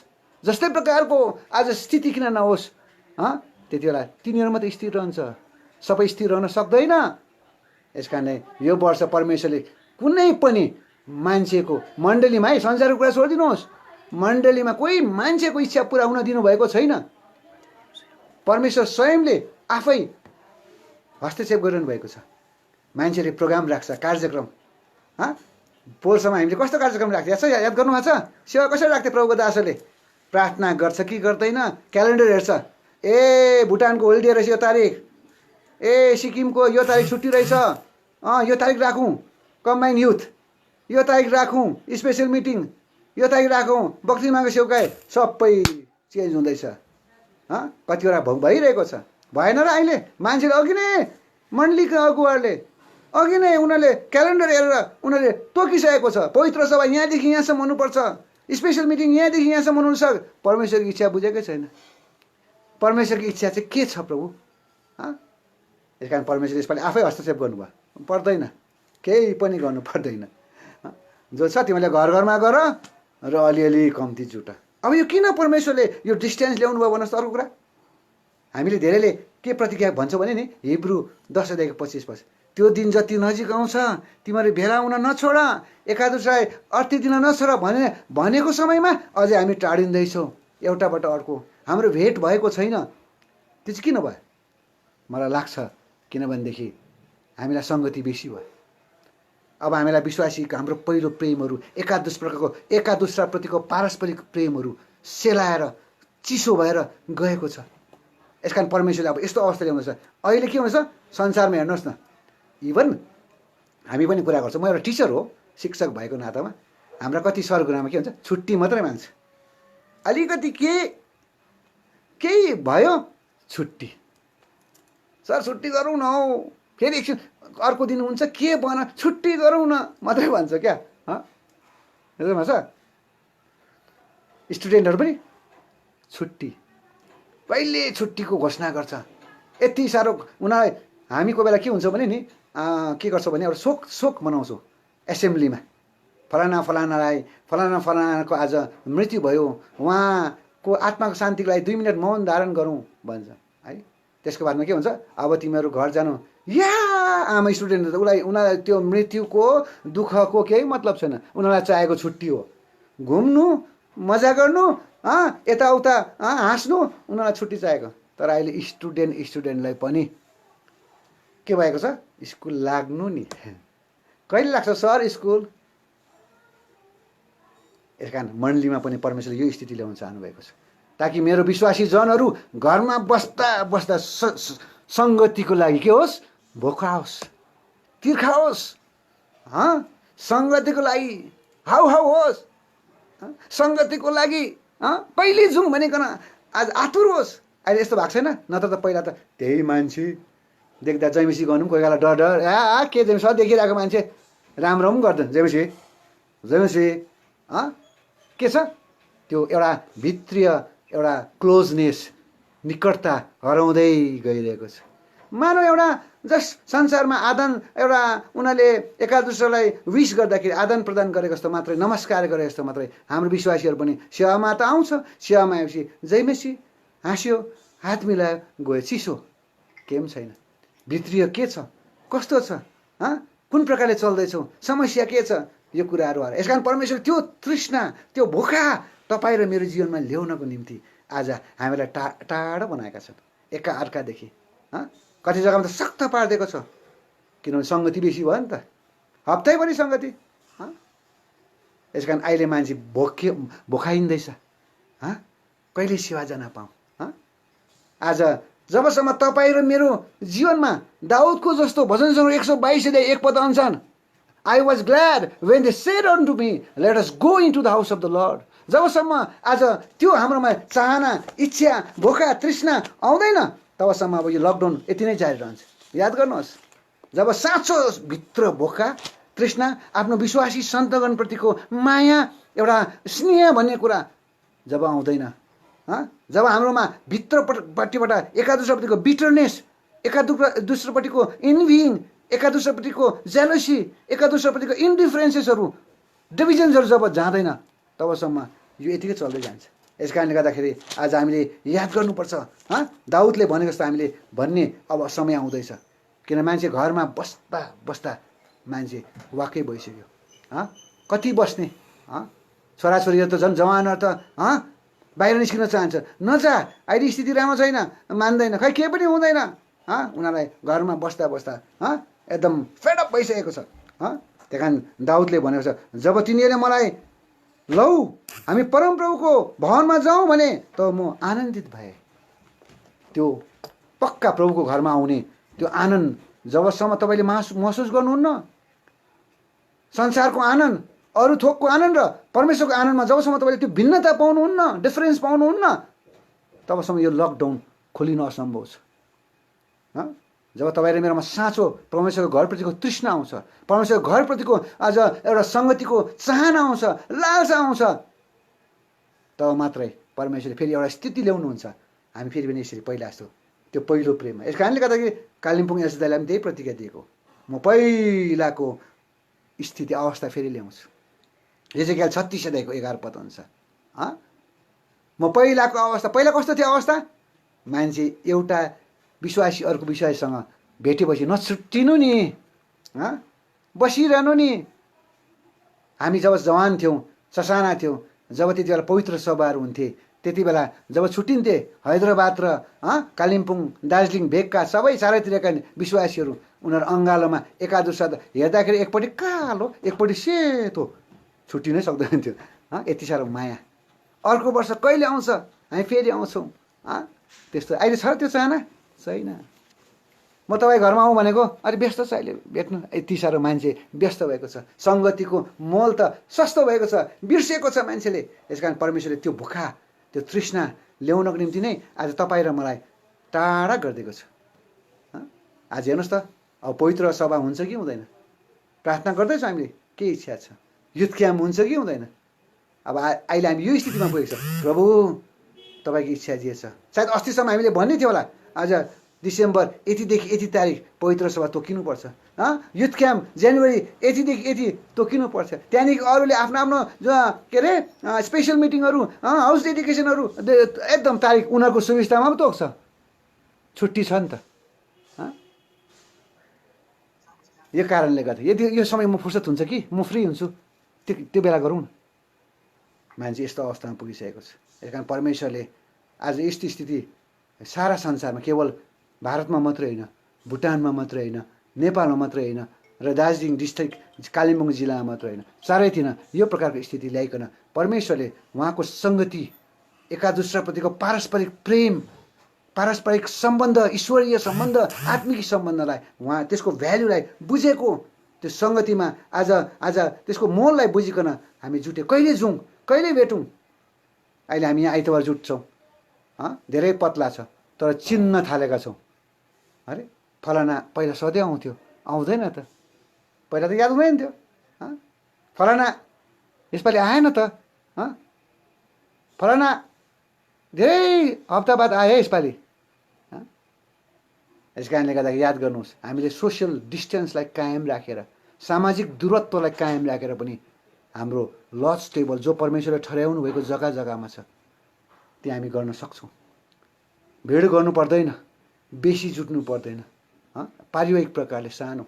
जस्तै प्रकारको आज स्थिति किन नहोस्, त्यति बेला तिनीहरू मात्रै स्थिर रहन्छ, सबै स्थिर रहन सक्दैन। यस कारणले यो वर्ष परमेश्वरले कुनै पनि मान्छेको मण्डलीमा, है संसारको कुरा छोडिदिनुहोस्, मण्डलीमा कोही मान्छेको इच्छा पुरा हुन दिनुभएको छैन। परमेश्वर स्वयंले आफै हस्तक्षेप गरिरहनु भएको छ। मान्छेले प्रोग्राम राख्छ, कार्यक्रम, पोहोरसम्म हामीले कस्तो कार्यक्रम राख्थ्यो याद गर्नुभएको छ? सेवा कसरी राख्थ्यो प्रभुको दासहरूले? प्रार्थना गर्छ कि गर्दैन, क्यालेन्डर हेर्छ, ए भुटानको होलिडे रहेछ यो तारिक, ए सिक्किमको यो तारिक छुट्टी रहेछ, यो तारिक राखौँ कम्बाइन युथ, यो तारिक राखौँ स्पेसल मिटिङ, यो तारिक राखौँ बक्तिमाको सेवकाई, सबै चेन्ज हुँदैछ। कतिवटा भइरहेको छ, भएन र अहिले मान्छेले अघि नै मण्डलीका अगुवाहरूले अघि नै उनीहरूले क्यालेन्डर हेरेर उनीहरूले तोकिसकेको छ, पवित्र सभा यहाँदेखि यहाँसम्म हुनुपर्छ, स्पेसल मिटिङ यहाँदेखि यहाँसम्म हुनुपर्छ। परमेश्वरको इच्छा बुझेकै छैन। परमेश्वरको इच्छा चाहिँ के छ प्रभु? यस कारण परमेश्वरले यसपालि आफै हस्तक्षेप गर्नुभयो, पर्दैन, केही पनि गर्नु पर्दैन। जो छ तिमीले घर घरमा गर र अलिअलि कम्ती जुटा। अब यो किन परमेश्वरले यो डिस्टेन्स ल्याउनु भयो भन्नुहोस् त? अर्को कुरा हामीले धेरैले के प्रतिज्ञा भन्छौँ भने नि, हिब्रू 10:25 त्यो दिन जति नजिक आउँछ तिमीहरू भेला हुन नछोड, एकादशलाई अर्थी दिन नछोड भनेको समयमा अझै हामी टाढिँदैछौँ एउटाबाट अर्को, हाम्रो भेट भएको छैन। त्यो चाहिँ किन भयो? मलाई लाग्छ किनभनेदेखि हामीलाई सङ्गति बेसी भयो। अब हामीलाई विश्वासी हाम्रो पहिलो प्रेमहरू एकादुस्राप्रतिको पारस्परिक प्रेमहरू सेलाएर चिसो भएर गएको छ। यस कारण परमेश्वरले अब यस्तो अवस्था ल्याउँदैछ। अहिले के हुँदैछ संसारमा, हेर्नुहोस् न, इभन हामी पनि कुरा गर्छौँ। म एउटा टिचर हो, शिक्षक भएको नातामा हाम्रा कति सर गुरुआमा के हुन्छ, छुट्टी मात्रै माग्छ। अलिकति केही भयो छुट्टी, सर छुट्टी गरौँ न हौ, फेरि एकछिन अर्को दिन हुन्छ के बना छुट्टी गरौँ न मात्रै भन्छ क्या। भन्छ स्टुडेन्टहरू पनि छुट्टी, कहिले छुट्टीको घोषणा गर्छ। यति साह्रो उनीहरूलाई हामी कोही बेला के हुन्छ भने नि के गर्छौँ भने एउटा शोक मनाउँछौँ एसेम्ब्लीमा। फलानाको आज मृत्यु भयो, उहाँको आत्माको शान्तिको लागि 2 मिनट मौन धारण गरौँ भन्छ है। त्यसको बादमा के हुन्छ, अब तिमीहरू घर जानु। या आमा स्टुडेन्ट उनीहरूलाई त्यो मृत्युको दुःखको केही मतलब छैन। उनीहरूलाई चाहेको छुट्टी हो, घुम्नु, मजा गर्नु, यताउता हाँस्नु, उनीहरूलाई छुट्टी चाहिएको। तर अहिले स्टुडेन्टलाई पनि के भएको छ, स्कुल लाग्नु नि। कहिले लाग्छ सर स्कुल? यस कारण मण्डलीमा पनि परमेश्वरले यो स्थिति ल्याउन चाहनुभएको छ, ताकि मेरो विश्वासी जनहरू घरमा बस्दा सङ्गतिको लागि के होस्, भोका होस्, तिर्खा होस्, सङ्गतिको लागि हाउ होस्, सङ्गतिको लागि कहिले जाउँ भनिकन आज आतुर होस्। अहिले यस्तो भएको छैन। नत्र त पहिला त त्यही मान्छे देख्दा जैमिसी गर्नु कोही बेला डर के जैमिसी देखिरहेको मान्छे राम्रो पनि गर्दैन। जैमिसी के छ, त्यो एउटा भित्रीय एउटा क्लोजनेस, निकटता हराउँदै गइरहेको छ। मानव एउटा संसारमा एउटा उनीहरूले एकादुस्रालाई विश गर्दाखेरि आदान प्रदान गरेको जस्तो मात्रै, नमस्कार गरेको जस्तो मात्रै हाम्रो विश्वासीहरू पनि सेवामा त आउँछ। सेवामा आएपछि जैमेसी हाँस्यो, हात मिलायो, गयो, चिसो केही पनि छैन। भित्रीय के छ, कस्तो छ, कुन प्रकारले चल्दैछौँ, समस्या के छ, यो कुराहरू आएर। यस कारण परमेश्वर त्यो तृष्णा, त्यो भोका तपाईँ र मेरो जीवनमा ल्याउनको निम्ति आज हामीलाई टाढो बनाएका छन् एका अर्कादेखि। कति जग्गामा त सख्त पारिदिएको छ, किनभने सङ्गति बेसी भयो नि त, हप्तैभरि सङ्गति। यस कारण अहिले मान्छे भोकाइँदैछ, कहिले सेवा जान पाऊँ। आज जबसम्म तपाईँ र मेरो जीवनमा दाउदको जस्तो भजन सङ्ग्रह 122 1 पद अनुसार I was glad when they said unto me, let us go into the house of the Lord. जबसम्म आज त्यो हाम्रोमा चाहना, इच्छा, भोका, तृष्णा आउँदैन, तबसम्म अब यो लकडाउन यति नै जारी रहन्छ। याद गर्नुहोस्, जब साँचो भित्र भोका, तृष्णा, आफ्नो विश्वासी सन्तगणप्रतिको माया, एउटा स्नेह भन्ने कुरा जब आउँदैन, जब हाम्रोमा भित्रपट्टिबाट एकादुस्रापट्टिको बिटरनेस, एकादुस्रापट्टिको इन्भिङ, एकादुस्रापट्टिको जेलसी, एकादुस्रापट्टिको इन्डिफरेन्सेसहरू, डिभिजन्सहरू जब जाँदैन, तबसम्म यो यतिकै चल्दै जान्छ। यस कारणले गर्दाखेरि आज हामीले याद गर्नुपर्छ, दाउदले भनेको जस्तो हामीले भन्ने अब समय आउँदैछ। किन मान्छे घरमा बस्दा मान्छे वाक्कै भइसक्यो। कति बस्ने, छोराछोरीहरू त झन् जवानहरू त बाहिर निस्किन चाहन्छ, नजा, अहिले स्थिति राम्रो छैन, मान्दैन, खै केही पनि हुँदैन। उनीहरूलाई घरमा बस्दा एकदम फेडअप भइसकेको छ। त्यही कारण दाउदले भनेको छ, जब तिनीहरूले मलाई लौ हामी परमप्रभुको भवनमा जाउँ भने त म आनन्दित भएँ। त्यो पक्का प्रभुको घरमा आउने त्यो आनन्द जबसम्म तपाईँले महसुस गर्नुहुन्न, संसारको आनन्द, अरू थोकको आनन्द र परमेश्वरको आनन्दमा जबसम्म तपाईँले त्यो भिन्नता पाउनुहुन्न, डिफरेन्स पाउनुहुन्न, तबसम्म यो लकडाउन खोलिन असम्भव छ। जब तपाईँ र मेरोमा साँचो परमेश्वरको घरप्रतिको तृष्णा आउँछ, परमेश्वरको घरप्रतिको आज एउटा सङ्गतिको चाहना आउँछ, लालसा आउँछ, तब मात्रै परमेश्वरले फेरि एउटा स्थिति ल्याउनुहुन्छ। हामी फेरि पनि यसरी पहिला जस्तो त्यो पहिलो प्रेममा। यस कारणले गर्दाखेरि कालिम्पोङ एसदालाई पनि त्यही प्रतिज्ञा दिएको, म पहिलाको स्थिति अवस्था फेरि ल्याउँछु। एजेकियल 36:11 पद अनुसार म पहिलाको अवस्था, पहिला कस्तो थियो अवस्था, मान्छे एउटा विश्वासी अर्को विश्वासीसँग भेटेपछि नछुट्टिनु नि, बसिरहनु नि। हामी जब जवान थियौँ, ससाना थियौँ, जब त्यति बेला पवित्र सभाहरू हुन्थे, त्यति बेला जब छुट्टिन्थे हैदराबाद र कालिम्पोङ, दार्जिलिङ भेगका सबै चारैतिरका विश्वासीहरू उनीहरू अँगालोमा एकादुस हेर्दाखेरि एकपट्टि कालो एकपट्टि सेतो छुट्टिनै सक्दैन थियो। यति साह्रो माया। अर्को वर्ष कहिले आउँछ, हामी फेरि आउँछौँ। त्यस्तो अहिले छ त्यो चाहना? छैन। म तपाईँ घरमा आउँ भनेको अरे व्यस्त छ अहिले भेट्नु, यति साह्रो मान्छे व्यस्त भएको छ। सङ्गतिको मोल त सस्तो भएको छ, बिर्सेको छ मान्छेले। यस कारण परमेश्वरले त्यो भुखा त्यो तृष्णा ल्याउनको निम्ति नै आज तपाईँ र मलाई टाढा गरिदिएको छ। आज हेर्नुहोस् त, अब पवित्र सभा हुन्छ कि हुँदैन? प्रार्थना गर्दैछौँ हामीले, के इच्छा छ? युथ क्याम्प हुन्छ कि हुँदैन? अब अहिले हामी यो स्थितिमा पुगेको छ। प्रभु तपाईँको इच्छा जे छ, सायद अस्तिसम्म हामीले भन्ने थियो होला, आज डिसेम्बर यतिदेखि यति तारिक पवित्र सभा तोकिनुपर्छ, युथ क्याम्प जनवरी यतिदेखि यति तोकिनुपर्छ। त्यहाँदेखि अरूले आफ्नो आफ्नो के अरे स्पेसल मिटिङहरू, हाउस डेडिकेसनहरू एकदम तारिक उनीहरूको सुविस्तामा पो तोक्छ। छुट्टी छ नि त। यो कारणले गर्दा यदि यो समय म फुर्सद हुन्छ कि म फ्री हुन्छु, त्यो बेला गरौँ न। मान्छे यस्तो अवस्थामा पुगिसकेको छ। यस कारण परमेश्वरले आज यस्तो स्थिति सारा संसारमा, केवल भारतमा मात्रै होइन, भुटानमा मात्रै होइन, नेपालमा मात्रै होइन, र दार्जिलिङ डिस्ट्रिक्ट कालिम्पोङ जिल्लामा मात्रै होइन, चारैतिर यो प्रकारको स्थिति ल्याइकन परमेश्वरले उहाँको सङ्गति, एकादुस्राप्रतिको पारस्परिक प्रेम, पारस्परिक सम्बन्ध, ईश्वरीय सम्बन्ध, आत्मिक सम्बन्धलाई उहाँ त्यसको भ्यालुलाई बुझेको, त्यो सङ्गतिमा आज त्यसको मोललाई बुझिकन हामी जुट्यो। कहिले जाउँ, कहिले भेटौँ? अहिले हामी यहाँ आइतबार जुट्छौँ, धेरै पत्ला छ तर चिन्न थालेका छौँ। अरे फलाना पहिला सधैँ आउँथ्यो, आउँदैन त, पहिला त याद हुँदैन थियो। फलाना यसपालि आएन त, फलाना धेरै हप्ता बाद आयो यसपालि। यस कारणले गर्दाखेरि याद गर्नुहोस्, हामीले सोसियल डिस्टेन्सलाई कायम राखेर, सामाजिक दूरत्वलाई कायम राखेर पनि हाम्रो लज टेबल जो परमेश्वरले ठहराउनु भएको जग्गा जग्गामा छ त्यहाँ हामी गर्न सक्छौँ। भिड गर्नु पर्दैन, बेसी जुट्नु पर्दैन, पारिवारिक प्रकारले सानो,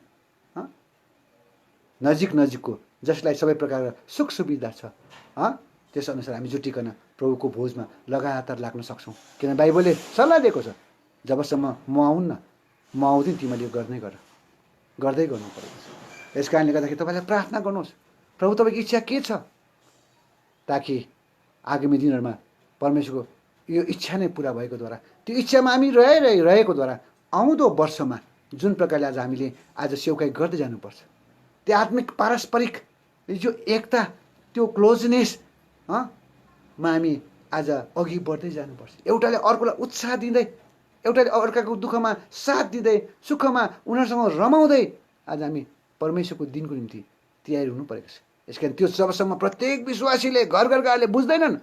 नजिकको जसलाई सबै प्रकारका सुख सुविधा छ त्यसअनुसार हामी जुटिकन प्रभुको भोजमा लगातार लाग्न सक्छौँ। किन बाइबलले सल्लाह दिएको छ, जबसम्म म आउन्न म आउँदिन तिमीले यो गर्दै गर्नु परेको छ। यस कारणले गर्दाखेरि तपाईँले प्रार्थना गर्नुहोस्, प्रभु तपाईँको इच्छा के छ, ताकि आगामी दिनहरूमा परमेश्वरको यो इच्छा नै पुरा भएकोद्वारा, त्यो इच्छामा हामी रहेकोद्वारा आउँदो वर्षमा जुन प्रकारले आज हामीले आज सेवकाई गर्दै जानुपर्छ, त्यो आत्मिक पारस्परिक जो एकता, त्यो क्लोजनेस मा हामी आज अघि बढ्दै जानुपर्छ। एउटाले अर्कोलाई उत्साह दिँदै, एउटाले अर्काको दुःखमा साथ दिँदै, सुखमा उनीहरूसँग रमाउँदै आज हामी परमेश्वरको दिनको निम्ति तयारी हुनु परेको छ। यस कारण त्यो जबसम्म प्रत्येक विश्वासीले घर घरकाहरूले बुझ्दैनन्,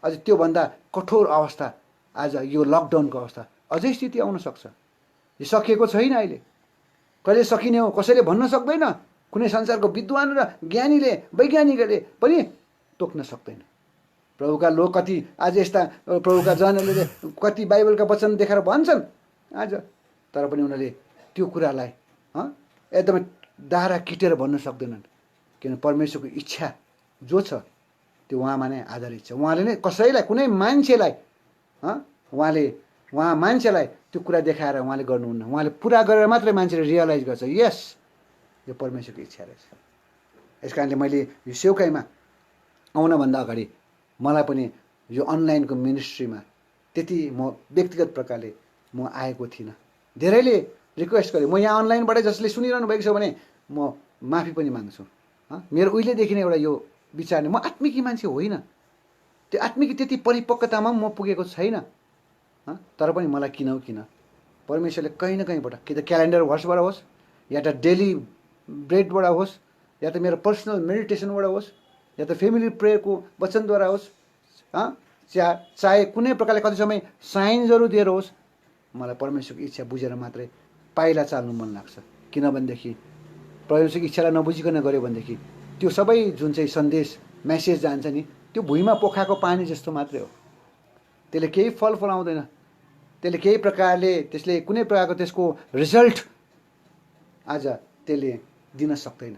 अझ त्योभन्दा कठोर अवस्था आज यो लकडाउनको अवस्था अझै स्थिति आउन सक्छ। यो सकिएको छैन, अहिले कहिले सकिने हो कसैले भन्न सक्दैन। कुनै संसारको विद्वान र ज्ञानीले, वैज्ञानिकले पनि तोक्न सक्दैन। प्रभुका लोक कति आज यस्ता, प्रभुका जनहरूले कति बाइबलका वचन देखाएर भन्छन् आज, तर पनि उनीहरूले त्यो कुरालाई एकदमै दारा किटेर भन्न सक्दैनन्। किन परमेश्वरको इच्छा जो छ त्यो उहाँमा नै आधारित छ। उहाँले नै कसैलाई, कुनै मान्छेलाई उहाँ मान्छेलाई त्यो कुरा देखाएर उहाँले गर्नुहुन्न, उहाँले पुरा गरेर मात्रै मान्छेले रियलाइज गर्छ, यस यो परमेश्वरको इच्छा रहेछ। यस कारणले मैले यो सेवकाईमा आउनभन्दा अगाडि मलाई पनि यो अनलाइनको मिनिस्ट्रीमा त्यति म व्यक्तिगत प्रकारले म आएको थिइनँ। धेरैले रिक्वेस्ट गरेँ, म यहाँ अनलाइनबाटै जसले सुनिरहनु भएको छ भने म माफी पनि माग्छु। मेरो उहिलेदेखि नै एउटा यो विचार नै, म आत्मिकी मान्छे होइन, त्यो आत्मिकी त्यति परिपक्वतामा म पुगेको छैन। तर पनि मलाई किन परमेश्वरले कहीँ न कहीँबाट, कि त क्यालेन्डर वर्सबाट होस्, या त डेली ब्रेडबाट होस्, या त मेरो पर्सनल मेडिटेसनबाट होस्, या त फ्यामिली प्रेयरको वचनद्वारा होस्, चाहे कुनै प्रकारले कति समय साइन्सहरू दिएर होस्, मलाई परमेश्वरको इच्छा बुझेर मात्रै पाइला चाल्नु मन लाग्छ। किनभनेदेखि परमेश्वरको इच्छालाई नबुझिकन गऱ्यो भनेदेखि त्यो सबै जुन चाहिँ सन्देश मेसेज जान्छ नि, त्यो भुइँमा पोखाएको पानी जस्तो मात्रै हो। त्यसले केही फल फलाउँदैन, त्यसले केही प्रकारले त्यसले कुनै प्रकारको त्यसको रिजल्ट आज त्यसले दिन सक्दैन।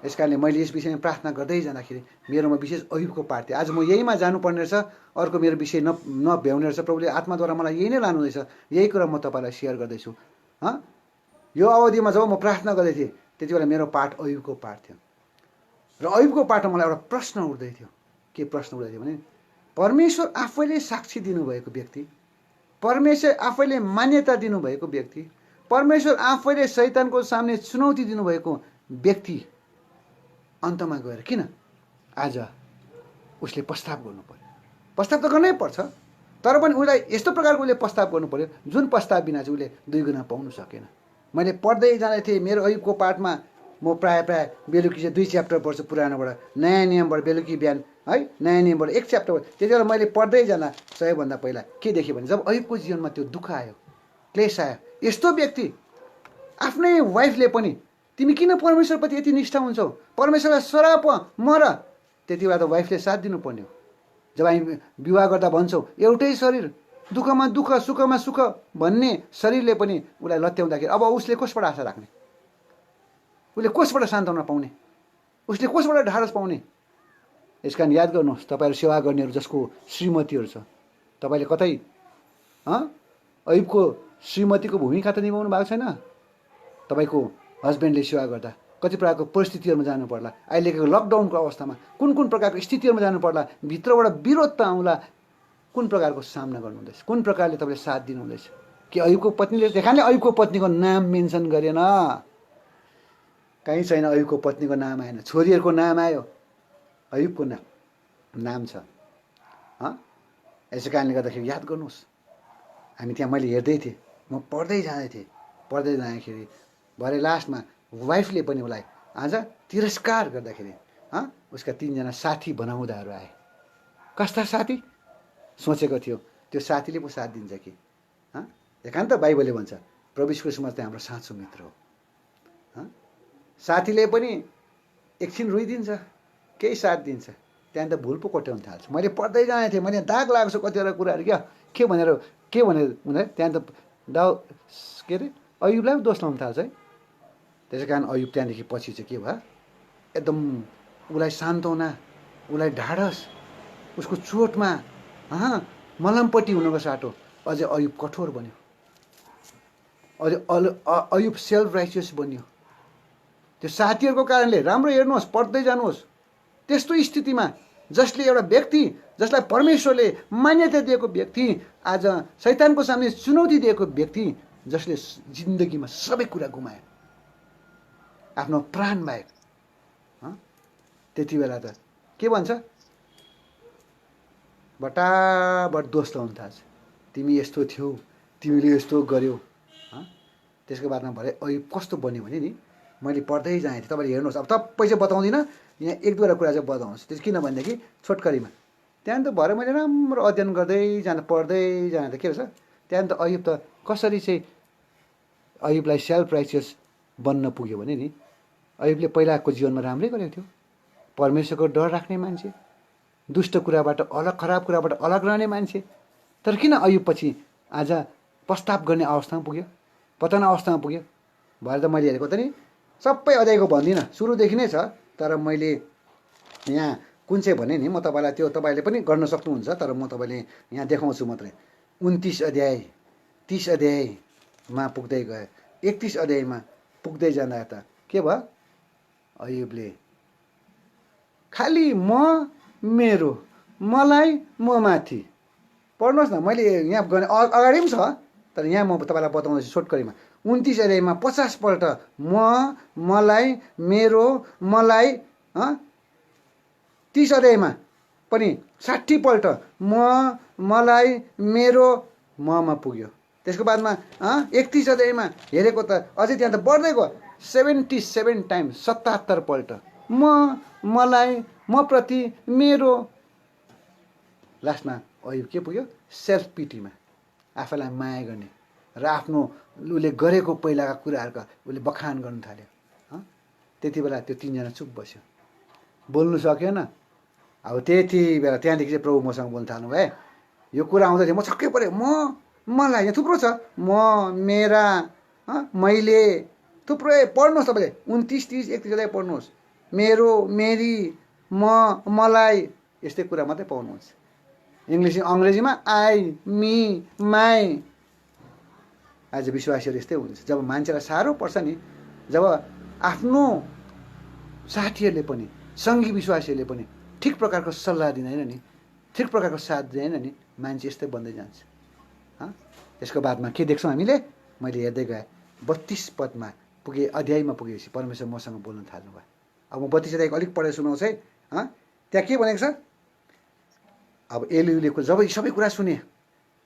यस कारणले मैले यस विषयमा प्रार्थना गर्दै जाँदाखेरि मेरोमा विशेष अभिको पार्ट थियो। आज म यहीमा जानुपर्ने रहेछ, अर्को मेरो विषय नभ्याउने रहेछ, प्रभुले आत्माद्वारा मलाई यही नै लानुहुँदैछ, यही कुरा म तपाईँलाई सेयर गर्दैछु। यो अवधिमा जब म प्रार्थना गर्दै थिएँ त्यति बेला मेरो पाठ अयुबको पाठ थियो र अयुबको पाठमा मलाई एउटा प्रश्न उठ्दै थियो। के प्रश्न उठ्दै थियो भने परमेश्वर आफैले साक्षी दिनुभएको व्यक्ति, परमेश्वर आफैले मान्यता दिनुभएको व्यक्ति, परमेश्वर आफैले शैतानको सामने चुनौती दिनुभएको व्यक्ति अन्तमा गएर किन आज उसले प्रस्ताव गर्नु पर्यो? प्रस्ताव त गर्नै पर्छ, तर पनि उसलाई यस्तो प्रकारको उसले प्रस्ताव गर्नु पर्यो जुन प्रस्ताव बिना चाहिँ उसले 2 गुणा पाउनु सकेन। मैले पढ्दै जाँदै थिएँ मेरो अयुबको पाठमा म प्राय बेलुकी चाहिँ 2 च्याप्टर पढ्छु पुरानोबाट, नयाँ नियमबाट बेलुकी बिहान है, नयाँ नियमबाट 1 च्याप्टर। त्यति बेला मैले पढ्दै जाँदा सबैभन्दा पहिला के देखेँ भने जब अयुबको जीवनमा त्यो दुःख आयो, क्लेश आयो, यस्तो व्यक्ति आफ्नै वाइफले पनि तिमी किन परमेश्वरप्रति यति निष्ठा हुन्छौ, परमेश्वरलाई श्राप मर, त्यति बेला त वाइफले साथ दिनुपर्ने हो। जब हामी विवाह गर्दा भन्छौँ एउटै शरीर, दुःखमा दुःख सुखमा सुख भन्ने शरीरले पनि उसलाई लत्याउँदाखेरि अब उसले कसबाट आशा राख्ने, उसले कसबाट सान्त्वना पाउने, उसले कसबाट ढाडस पाउने? यस कारण याद गर्नुहोस् तपाईँहरू सेवा गर्नेहरू जसको श्रीमतीहरू छ, तपाईँले कतै अयुबको श्रीमतीको भूमिका त निभाउनु भएको छैन। तपाईँको हस्बेन्डले सेवा गर्दा कति प्रकारको परिस्थितिहरूमा जानु पर्ला, अहिलेको लकडाउनको अवस्थामा कुन कुन प्रकारको स्थितिहरूमा जानु पर्ला, भित्रबाट विरोध त आउँला, कुन प्रकारको सामना गर्नुहुँदैछ, कुन प्रकारले तपाईँले साथ दिनुहुँदैछ? कि अयुबको पत्नीले देखाले अयुबको पत्नीको नाम मेन्सन गरेन, कहीँ छैन अयुबको पत्नीको नाम आएन, छोरीहरूको नाम आयो, अयुबको नाम छ। यसै कारणले गर्दाखेरि याद गर्नुहोस्, हामी त्यहाँ मैले हेर्दै थिएँ, म पढ्दै जाँदाखेरि भरे लास्टमा वाइफले पनि उसलाई आज तिरस्कार गर्दाखेरि उसका 3 जना साथी बनाउँदाहरू आए। कस्ता साथी सोचेको थियो त्यो साथीले पो साथ दिन्छ कि? एकान्त बाइबलले भन्छ प्रभु यीशु ख्रीष्ट चाहिँ हाम्रो साँचो मित्र हो। साथीले पनि एकछिन रोइदिन्छ, केही साथ दिन्छ, त्यहाँदेखि त भुल पो कोट्याउन थाल्छ। मैले पढ्दै जाँदै थिएँ, मैले दाग लागेको छु कतिवटा कुराहरू के भनेर त्यहाँदेखि त के अरे अयुबलाई पनि दोष लाउन थाल्छ है। त्यसै कारण अयुब त्यहाँदेखि पछि चाहिँ के भयो, एकदम उसलाई सान्त्वना, उसलाई ढाडस, उसको चोटमा मलमपट्टि हुनुको साटो अझै अयुब कठोर बन्यो, अझै अयुब सेल्फ राइचियस बन्यो। त्यो साथीहरूको कारणले, राम्रो हेर्नुहोस्, पढ्दै जानुहोस्, त्यस्तो स्थितिमा जसले एउटा व्यक्ति जसलाई परमेश्वरले मान्यता दिएको व्यक्ति, आज शैतानको सामने चुनौती दिएको व्यक्ति, जसले जिन्दगीमा सबै कुरा गुमायो आफ्नो प्राण बाहेक, त्यति बेला त के भन्छ, बटाबट दोष लाउन थाल्छ, तिमी यस्तो थियौ, तिमीले यस्तो गर्यौ। त्यसको बादमा भरे अयुब कस्तो बन्यो भने नि मैले पढ्दै जाँदै थिएँ, तपाईँले हेर्नुहोस्, अब तपाईँ चाहिँ बताउँदिनँ, यहाँ 1-2 कुरा चाहिँ बताउँछु। त्यो किनभनेदेखि छोटकरीमा त्यहाँदेखि त भरे मैले राम्रो अध्ययन गर्दै पढ्दै जाँदा के रहेछ, त्यहाँदेखि त अयुब त कसरी चाहिँ अयुबलाई सेल्फ राइचियस बन्न पुग्यो भने नि अयुबले पहिलाको जीवनमा राम्रै गरेको थियो, परमेश्वरको डर राख्ने मान्छे, दुष्ट कुराबाट अलग, खराब कुराबाट अलग रहने मान्छे। तर किन अयुब पछि आज प्रस्ताव गर्ने अवस्थामा पुग्यो, पतन अवस्थामा पुग्यो? भएर त मैले हेरेको त नि सबै अध्यायको भन्दिनँ, सुरुदेखि नै छ, तर मैले यहाँ कुन चाहिँ भने नि म तपाईँलाई त्यो तपाईँले पनि गर्न सक्नुहुन्छ, तर म तपाईँले यहाँ देखाउँछु मात्रै। 29 अध्याय 30 अध्यायमा पुग्दै गयो, 31 अध्यायमा पुग्दै जाँदा त के भयो, अयुबले खालि मेरो, मलाई, म माथि। पढ्नुहोस् न, मैले यहाँ गर्ने अगाडि पनि छ, तर यहाँ म तपाईँलाई बताउँदैछु छोटकरीमा। 29 अध्यायमा 50 पल्ट मलाई, मेरो, मलाई, 30 अध्यायमा पनि 60 पल्ट मलाई, मेरो, ममा पुग्यो। त्यसको बादमा 31 अध्यायमा हेरेको त अझै त्यहाँ त बढ्दै गयो, 77 टाइम्स, 77 पल्ट मलाई, म प्रति, मेरो। लास्टमा अयुब के पुग्यो, सेल्फ पिटीमा, आफैलाई माया गर्ने र आफ्नो उसले गरेको पहिलाका कुराहरूका उसले बखान गर्न थाल्यो। त्यति बेला त्यो 3 जना चुप बस्यो, बोल्नु सकेन। अब त्यति बेला त्यहाँदेखि चाहिँ प्रभु मसँग बोल्न थाल्नु भए, यो कुरा आउँदै थियो, म छक्कै पऱ्यो, मलाई यहाँ थुप्रो छ, मेरा, मैले, थुप्रै। पढ्नुहोस् तपाईँले 29, 30, 31 पढ्नुहोस्, मेरो, मेरी, मलाई, यस्तै कुरा मात्रै पाउनुहुन्छ। अङ्ग्रेजीमा आई, मी, माई, आज विश्वासीहरू यस्तै हुन्छ। जब मान्छेलाई साह्रो पर्छ नि, जब आफ्नो साथीहरूले पनि, सङ्गी विश्वासीहरूले पनि ठिक प्रकारको सल्लाह दिँदैन नि, ठिक प्रकारको साथ दिँदैन नि, मान्छे यस्तै बन्दै जान्छ। त्यसको बादमा के देख्छौँ हामीले? मैले हेर्दै गएँ 32 पदमा पुगे, अध्यायमा पुगेपछि परमेश्वर मसँग बोल्न थाल्नुभयो। अब म 32 अध्यायको अलिक पढेर सुनाउँछु है। त्यहाँ के भनेको छ? अब एलिहुले जब यी सबै कुरा सुने,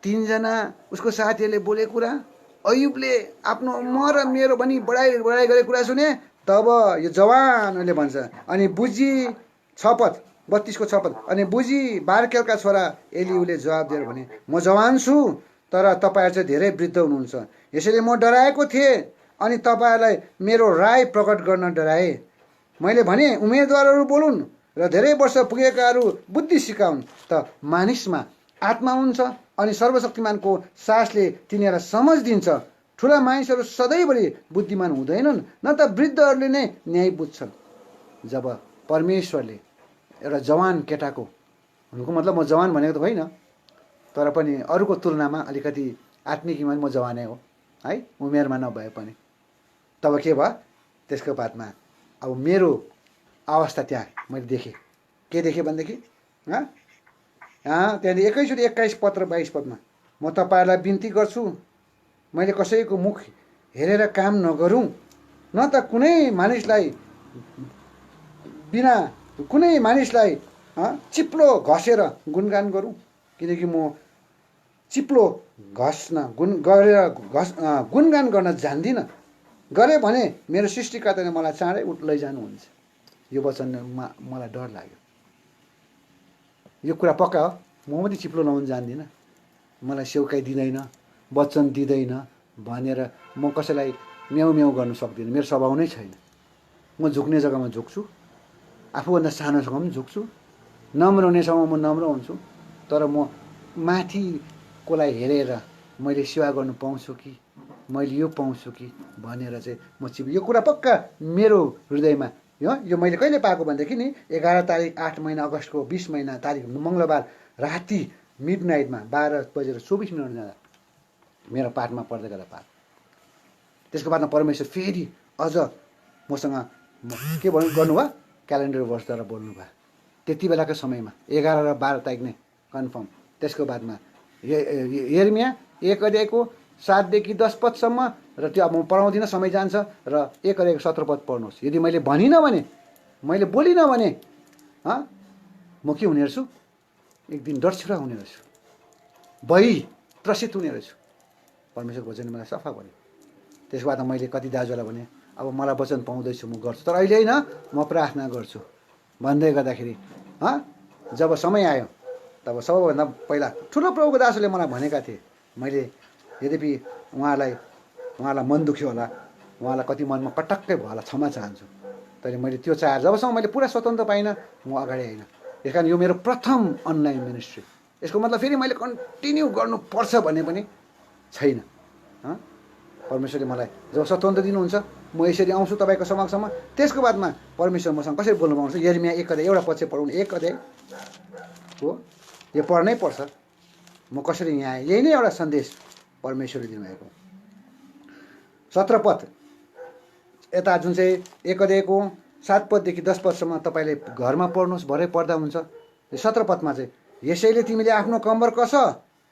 3 जना उसको साथीहरूले बोलेको कुरा, अयुबले आफ्नो म र मेरो भनी बढाइ गरेको कुरा सुने, तब यो जवानले भन्छ, अनि बुझी 6 पद, 32 को 6 पद, अनि बुझी बारकेलका छोरा एलिहुले जवाब दिएर भने, म जवान छु, तर तपाईँहरू चाहिँ धेरै वृद्ध हुनुहुन्छ, यसैले म डराएको थिएँ अनि तपाईँहरूलाई मेरो राय प्रकट गर्न डराएँ। मैले भने उम्मेदवारहरू बोलुन् र धेरै वर्ष पुगेकाहरू बुद्धि सिकाउन्, त मानिसमा आत्मा हुन्छ अनि सर्वशक्तिमानको सासले तिनीहरूलाई समझ दिन्छ। ठुला मानिसहरू सधैँभरि बुद्धिमान हुँदैनन्, न त वृद्धहरूले नै न्याय बुझ्छन्। जब परमेश्वरले एउटा जवान केटाको, हुनुको मतलब म जवान भनेको त होइन, तर पनि अरूको तुलनामा अलिकति आत्मिक इमान म जवानै हो है, उमेरमा नभए पनि। तब के भयो? त्यसको बादमा अब मेरो अवस्था त्यहाँ मैले देखेँ। के देखेँ भनेदेखि त्यहाँदेखि 21 पद र 22 पदमा, म तपाईँहरूलाई बिन्ती गर्छु, मैले कसैको मुख हेरेर काम नगरौँ, न त कुनै मानिसलाई चिप्लो घसेर गुणगान गरौँ, किनकि म चिप्लो गुणगान गर्न जान्दिनँ। गरे भने मेरो सृष्टिकर्ताले मलाई चाँडै लैजानुहुन्छ। यो वचनमा मलाई डर लाग्यो। यो कुरा पक्का हो, म पनि चिप्लो लाउन जान्दिनँ, मलाई सेउकाइ दिँदैन, वचन दिँदैन भनेर म कसैलाई म्याउ म्याउ गर्न सक्दिनँ। मेरो स्वभाव नै छैन। म झुक्ने जग्गामा झुक्छु, आफूभन्दा सानोसँग पनि झुक्छु, नम्र हुनेसँग म नम्र हुन्छु, तर म माथिकोलाई हेरेर मैले सेवा गर्नु पाउँछु कि, मैले यो पाउँछु कि भनेर चाहिँ म यो कुरा पक्का मेरो हृदयमा। यो मैले कहिले पाएको भनेदेखि नि 11 तारिक 8 महिना अगस्तको 20 महिना तारिक मङ्गलबार राति मिडनाइटमा 12:24 जाँदा मेरो पाठमा पढ्दै गर्दा पाएको। त्यसको बादमा परमेश्वर फेरि अझ मसँग के गर्नुभयो? क्यालेन्डर वर्षद्वारा बोल्नुभयो। त्यति बेलाको समयमा 11 र 12 तारिक नै कन्फर्म। त्यसको बादमा यिर्मया 1 अध्यायको 7 देखि 10 पदसम्म, र त्यो अब म पढाउँदिनँ, समय जान्छ, र 1 अध्यायको 17 पद पढ्नुहोस्। यदि मैले भनिनँ भने, मैले बोलिनँ भने म के हुने रहेछु? एक दिन डरछुरा हुने रहेछु, भई त्रसित हुने रहेछु। परमेश्वरको वचनले मलाई सफा भन्यो। त्यसको बाद मैले कति दाजुलाई भने, अब मलाई वचन पाउँदैछु, म गर्छु, तर अहिले होइन, म प्रार्थना गर्छु भन्दै गर्दाखेरि जब समय आयो, तब सबैभन्दा पहिला ठुलो प्रभुको दासले मलाई भनेका थिए। मैले यद्यपि उहाँलाई मन दुख्यो होला, उहाँलाई कति मनमा पटक्कै भयो होला, क्षमा चाहन्छु, तर मैले त्यो चाहेर जबसम्म मैले पुरा स्वतन्त्र पाइनँ, म अगाडि आइनँ। त्यस कारण यो मेरो प्रथम अनलाइन मिनिस्ट्री। यसको मतलब फेरि मैले कन्टिन्यू गर्नुपर्छ भन्ने पनि छैन। परमेश्वरले मलाई जब स्वतन्त्र दिनुहुन्छ, म यसरी आउँछु तपाईँको समक्षमा। त्यसको बादमा परमेश्वर मसँग कसरी बोल्नु पाउँछ? यिर्मया 1 अध्याय, एउटा पद चाहिँ पढौँ, 1 अध्याय हो, यो पढ्नै पर्छ। म कसरी यहाँ आएँ, यही नै एउटा सन्देश परमेश्वरले दिनुभएको। 17 पद यता जुन चाहिँ 1 अध्यायको 7 पददेखि 10 पदसम्म तपाईँले घरमा पढ्नुहोस्, भरे पढ्दा हुन्छ। 17 पदमा चाहिँ, यसैले तिमीले आफ्नो कम्बर कस,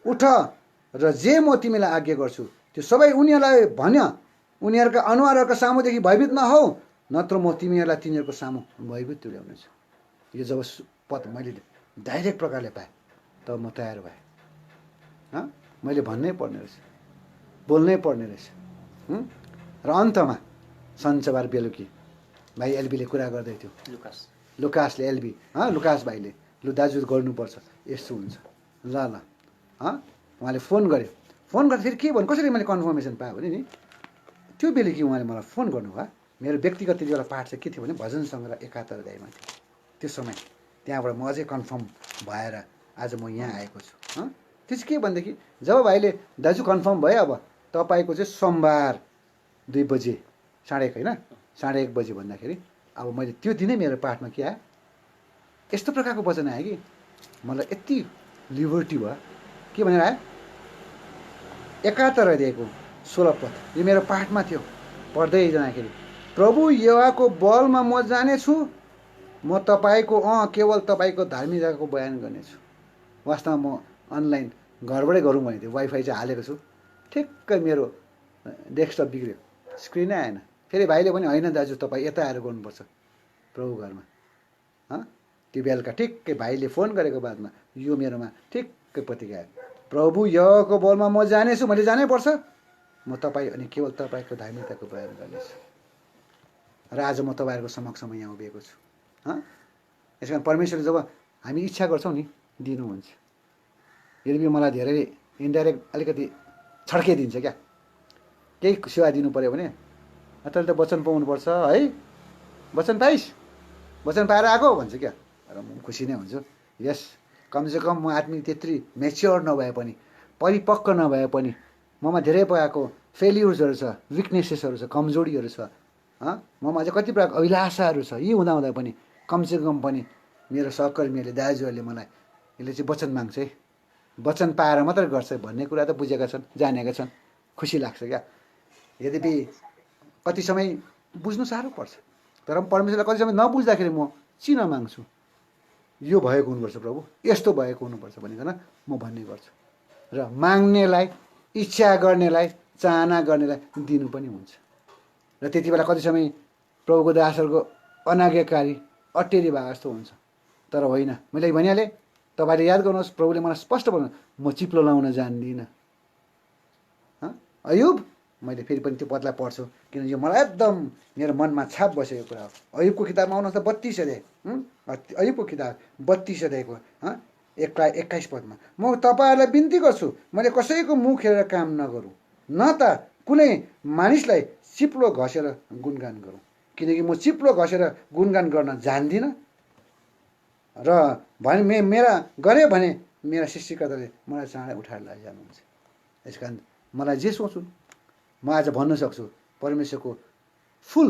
उठ, र जे म तिमीलाई आज्ञा गर्छु त्यो सबै उनीहरूलाई भन्य, उनीहरूका अनुहारहरूका सामुदेखि भयभीत नहौ, नत्र म तिमीहरूलाई तिनीहरूको सामु भयभीत तुल्याउनेछु। यो जब पद मैले डाइरेक्ट प्रकारले पाएँ, तब म तयार भएँ। मैले भन्नै पर्ने रहेछ, बोल्नै पर्ने रहेछ। र अन्तमा शनिबार बेलुकी भाइ एलबीले कुरा गर्दै थियो, लुकासले एलबी लुकास भाइले, लु दाजु गर्नुपर्छ, यस्तो हुन्छ, ल उहाँले फोन गर्यो। फोन गर्दाखेरि के भन्नु, कसरी मैले कन्फर्मेसन पाएँ भने नि, त्यो बेलुकी उहाँले मलाई फोन गर्नुभयो। मेरो व्यक्तिगत त्यति बेला पाठ चाहिँ के थियो भने भजन सङ्ग्रह 71 अध्यायमा थियो। त्यो समय त्यहाँबाट म अझै कन्फर्म भएर आज म यहाँ आएको छु। त्यो चाहिँ के भनेदेखि, जब भाइले दाजु कन्फर्म भयो, अब तपाईँको चाहिँ सोमबार 2 बजे, 1:30 होइन, 1:30 बजे भन्दाखेरि अब मैले त्यो दिनै मेरो पाठमा के आयो, यस्तो प्रकारको वचन आयो कि मलाई यति लिबर्टी भयो। के भनेर आयो? 71 अध्यायको 16 पद, यो मेरो पाठमा थियो पढ्दै जाँदाखेरि, प्रभु यहोवाको बलमा म जानेछु, म तपाईँको केवल तपाईँको धार्मिकताको बयान गर्नेछु। वास्तवमा म अनलाइन घरबाटै गरौँ भनेको थिएँ, वाइफाई चाहिँ हालेको छु, ठिक्कै मेरो डेस्कटप बिग्रियो, स्क्रिनै आएन। फेरि भाइले पनि होइन दाजु तपाईँ यता आएर गर्नुपर्छ प्रभु घरमा। त्यो बेलुका ठिक्कै भाइले फोन गरेको बादमा यो मेरोमा ठिक्कै पत्रिका आयो, प्रभु यहोवाको बलमा म जानेछु, मैले जानै पर्छ, म तपाईँ अनि केवल तपाईँको धार्मिकताको बयान गर्नेछु। र आज म तपाईँहरूको समक्षमा यहाँ उभिएको छु। यस कारण परमेश्वरले जब हामी इच्छा गर्छौँ नि दिनुहुन्छ। यद्यपि मलाई धेरै इन्डाइरेक्ट अलिकति छड्किदिन्छ क्या, केही सेवा दिनु पऱ्यो भने तैँले त वचन पाउनुपर्छ है, वचन पाइस्, वचन पाएर आएको भन्छ क्या। र म खुसी नै हुन्छु, यस कमसेकम म आत्मिक त्यत्रै मेच्योर नभए पनि, परिपक्व नभए पनि, ममा धेरै प्रकारको फेल्युर्सहरू छ, विकनेसेसहरू छ, कमजोरीहरू छ, ममा अझै कति प्रकारको अभिलाषाहरू छ। यी हुँदा पनि कमसेकम पनि मेरो सहकर्मीहरूले, दाजुहरूले मलाई यसले चाहिँ वचन माग्छ है, वचन पाएर मात्रै गर्छ भन्ने कुरा त बुझेका छन्, जानेका छन्, खुसी लाग्छ क्या। यद्यपि कति समय बुझ्नु साह्रो पर्छ, तर परमेश्वरलाई कति समय नबुझ्दाखेरि म चिन माग्छु, यो भएको हुनुपर्छ प्रभु, यस्तो भएको हुनुपर्छ भनिकन म भन्ने गर्छु। र माग्नेलाई, इच्छा गर्नेलाई, चाहना गर्नेलाई दिनु पनि हुन्छ। र त्यति बेला कति समय प्रभुको दासहरूको अनाज्ञाकारी अटेरी भए जस्तो हुन्छ। तर होइन, मैले भनिहालेँ, तपाईँले याद गर्नुहोस्, प्रभुले मलाई स्पष्ट भन्नु, म चिप्लो लाउन जान्दिनँ। अयुब, मैले फेरि पनि त्यो पदलाई पढ्छु किनकि यो मलाई एकदम मेरो मनमा छाप बसेको कुरा हो। अयुबको किताबमा आउनुहोस् त 32 अध्याय, अयुबको किताब 32 अध्यायको 21 पदमा, म तपाईँहरूलाई बिन्ती गर्छु, मैले कसैको मुख हेरेर काम नगरौँ, न त कुनै मानिसलाई चिप्लो घसेर गुणगान गरौँ, किनकि म चिप्लो घसेर गुणगान गर्न जान्दिनँ। र भने मेरा गऱ्यो भने मेरा सृष्टिकर्ताले मलाई चाँडै उठाएर लैजानुहुन्छ। यस कारण मलाई जे सोच्छु म आज भन्न सक्छु, परमेश्वरको फुल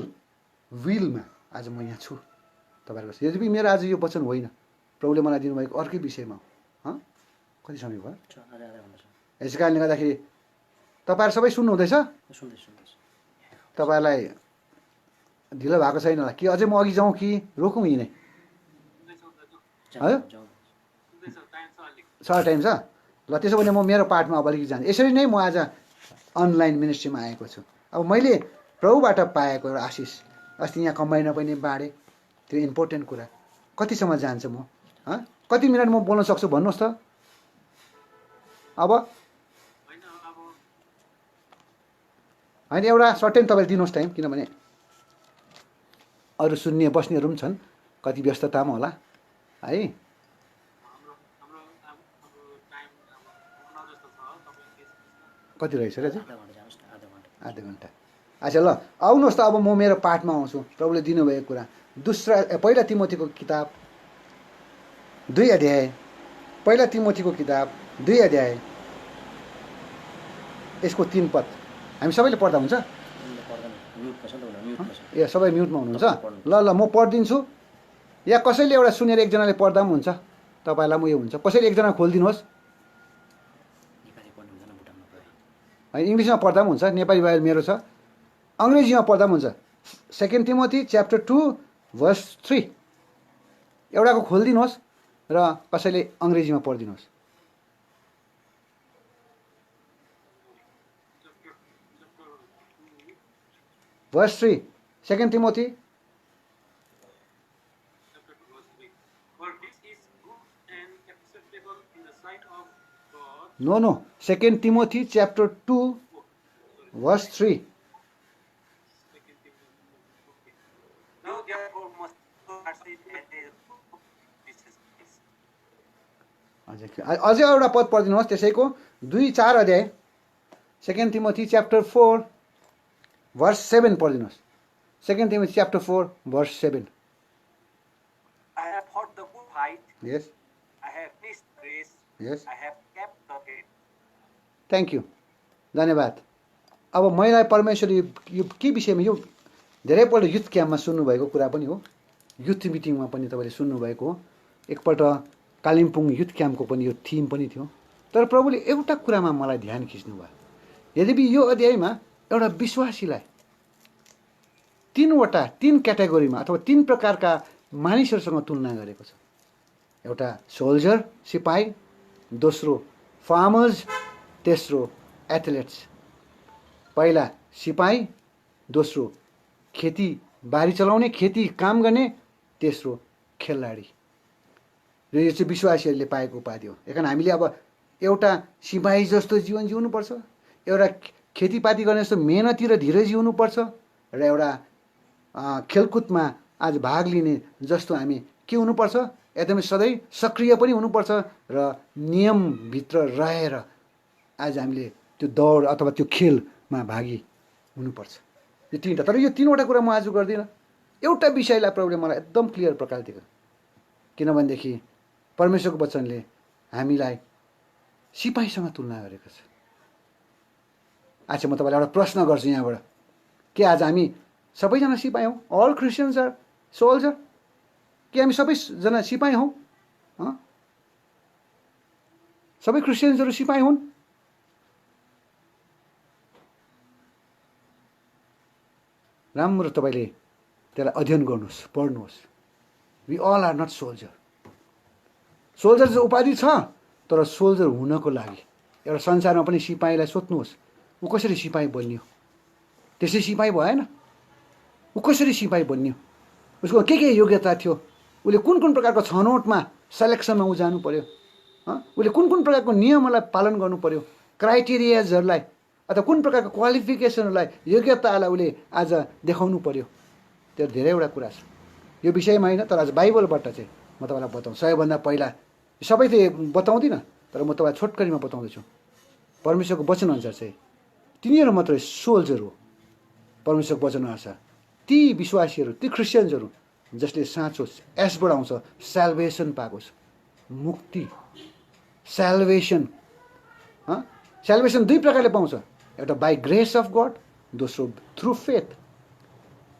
विलमा आज म यहाँ छु तपाईँहरूको। यद्यपि मेरो आज यो वचन होइन, प्रभुले मलाई दिनुभएको अर्कै विषयमा हो। कति समय भयो? यस कारणले गर्दाखेरि तपाईँहरू सबै सुन्नुहुँदैछ? तपाईँहरूलाई ढिलो भएको छैन होला कि? अझै म अघि जाउँ कि रोकौँ यिनै? है सर्ट टाइम छ, ल त्यसो भने म मेरो पार्टमा अब अलिकति जान्छु। यसरी नै म आज अनलाइन मिनिस्ट्रीमा आएको छु। अब मैले प्रभुबाट पाएको एउटा आशिष, अस्ति यहाँ कम्बाइनमा पनि बाँडेँ, त्यो इम्पोर्टेन्ट कुरा। कतिसम्म जान्छ म? कति मिनट म बोल्न सक्छु भन्नुहोस् त? अब होइन, एउटा सर्टेन तपाईँले दिनुहोस् टाइम, किनभने अरू सुन्ने बस्नेहरू पनि छन्, कति व्यस्तता पनि होला है। कति रहेछ र चाहिँ? आधा घन्टा। अच्छा ल आउनुहोस् त, अब म मेरो पाठमा आउँछु। प्रभुले दिनुभएको कुरा, पहिला तिमोथीको किताब 2 अध्याय, पहिला तिमोथीको किताब 2 अध्याय यसको 3 पद हामी सबैले पढ्दा हुन्छ? ए सबै म्युटमा हुनुहुन्छ? ल ल म पढिदिन्छु, या कसैले एउटा सुनेर एकजनाले पढ्दा पनि हुन्छ, तपाईँलाई म यो हुन्छ। कसैले एकजना खोलिदिनुहोस्, इङ्ग्लिसमा पढ्दा पनि हुन्छ, नेपाली बाइबल मेरो छ, अङ्ग्रेजीमा पढ्दा पनि हुन्छ। 2 तिमोथी च्याप्टर 2 भर्स 3 एउटाको खोलिदिनुहोस् र कसैले अङ्ग्रेजीमा पढिदिनुहोस्। Verse 3 2 Timothy. No 2 Timothy chapter 2 verse 3। अझै एउटा पद पढिदिनुहोस् त्यसैको 2-4 अध्याय 2 तिमोथी च्याप्टर 4 भर्स 7 पढिदिनुहोस्। 2 Timothy chapter 4 verse 7। I have fought the good fight. Yes. I have finished the race. Yes. I have kept the faith. Thank you, धन्यवाद। अब मलाई परमेश्वर यो के विषयमा, यो धेरैपल्ट युथ क्याम्पमा सुन्नुभएको कुरा पनि हो, युथ मिटिङमा पनि तपाईँले सुन्नुभएको हो, एकपल्ट कालिम्पोङ युथ क्याम्पको पनि यो थिम पनि थियो। तर प्रभुले एउटा कुरामा मलाई ध्यान खिच्नु भयो, यद्यपि यो अध्यायमा एउटा विश्वासीलाई तीन क्याटेगोरीमा अथवा 3 प्रकारका मानिसहरूसँग तुलना गरेको छ। एउटा सोल्जर सिपाही, दोस्रो फार्मर्स, तेस्रो एथलेट्स। पहिला सिपाही, दोस्रो खेती बारी चलाउने, खेती काम गर्ने, तेस्रो खेलाडी। र यो चाहिँ विश्वासीहरूले पाएको उपाधि हो। कारण हामीले अब एउटा सिपाही जस्तो जीवन जिउनुपर्छ, एउटा खेतीपाती गर्ने जस्तो मेहनती र धीरज जिउनुपर्छ, र एउटा खेलकुदमा आज भाग लिने जस्तो हामी के हुनुपर्छ, एकदमै सधैँ सक्रिय पनि हुनुपर्छ र नियमभित्र रहेर आज हामीले त्यो दौड अथवा त्यो खेलमा भागी हुनुपर्छ। यो 3टा। तर यो 3वटा कुरा म आज गर्दिनँ। एउटा विषयलाई प्रभुले मलाई एकदम क्लियर प्रकार दिएको, किनभनेदेखि परमेश्वरको वचनले हामीलाई सिपाहीसँग तुलना गरेको छ। आज म तपाईँलाई एउटा प्रश्न गर्छु यहाँबाट, के आज हामी सबैजना सिपाही हौँ? All Christians are soldier? के हामी सबैजना सिपाही हौँ? सबै क्रिस्चियन्सहरू सिपाही हुन्? राम्रो तपाईँले त्यसलाई अध्ययन गर्नुहोस्, पढ्नुहोस्। We all are not soldier. Soldier चाहिँ उपाधि छ, तर सोल्जर हुनको लागि एउटा संसारमा पनि सिपाहीलाई सोध्नुहोस्, ऊ कसरी सिपाही बन्यो? त्यसै सिपाही भएन। ऊ कसरी सिपाही बन्यो? उसको के योग्यता थियो? उसले कुन कुन प्रकारको छनौटमा सेलेक्सनमा ऊ जानु पर्यो? उसले कुन कुन प्रकारको नियमहरूलाई पालन गर्नु पर्यो? क्राइटेरियाजहरूलाई अथवा कुन प्रकारको क्वालिफिकेसनहरूलाई, योग्यतालाई उसले आज देखाउनु पर्यो? त्यो धेरैवटा कुरा छ। यो विषयमा होइन, तर आज बाइबलबाट चाहिँ म तपाईँलाई बताउँछु। सबैभन्दा पहिला सबै त बताउँदिनँ, तर म तपाईँलाई छोटकरीमा बताउँदैछु। परमेश्वरको वचनअनुसार चाहिँ तिनीहरू मात्रै सोल्जर हो। परमेश्वरको वचनअनुसार ती विश्वासीहरू, ती क्रिस्चियन्सहरू जसले साँचो एसबाट आउँछ स्याल्भेसन पाएको छ, मुक्ति, स्याल्भेसन। स्याल्भेसन 2 प्रकारले पाउँछ। एउटा बाई ग्रेस अफ गड, दोस्रो थ्रु फेथ।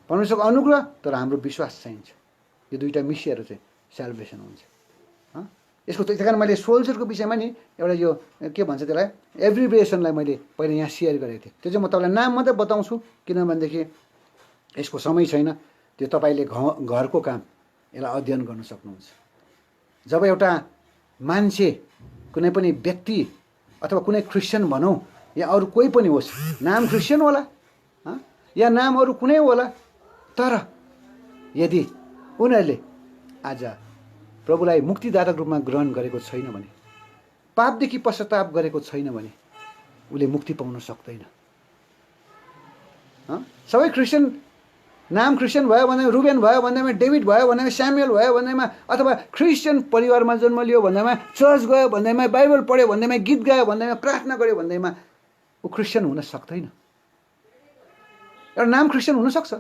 परमेश्वरको अनुग्रह, तर हाम्रो विश्वास चाहिन्छ। यो 2टा मिसिएर चाहिँ स्याल्भेसन हुन्छ। यसको त्यही कारण मैले सोल्जरको विषयमा नि एउटा यो के भन्छ त्यसलाई एब्रिभिएसनलाई मैले पहिला यहाँ सेयर गरेको थिएँ। त्यो चाहिँ म तपाईँलाई नाम मात्रै बताउँछु, किनभनेदेखि यसको समय छैन। त्यो तपाईँले घरको काम यसलाई अध्ययन गर्न सक्नुहुन्छ। जब एउटा मान्छे, कुनै पनि व्यक्ति अथवा कुनै क्रिस्चियन भनौँ या अरू कोही पनि होस्, नाम क्रिस्चियन होला या नाम अरू कुनै होला, तर यदि उनीहरूले आज प्रभुलाई मुक्तिदायक रूपमा ग्रहण गरेको छैन भने, पापदेखि पश्चाताप गरेको छैन भने उसले मुक्ति पाउन सक्दैन। सबै क्रिस्चियन, नाम क्रिस्चियन भयो भन्दैमा, रुबेन भयो भन्दैमा, डेभिड भयो भन्दैमा, स्यामुएल भयो भन्दैमा, अथवा क्रिस्चियन परिवारमा जन्म लियो भन्दैमा, चर्च गयो भन्दैमा, बाइबल पढ्यो भन्दैमा, गीत गायो भन्दैमा, प्रार्थना गर्यो भन्दैमा ऊ क्रिस्चियन हुन सक्दैन। एउटा नाम क्रिस्चियन हुनसक्छ,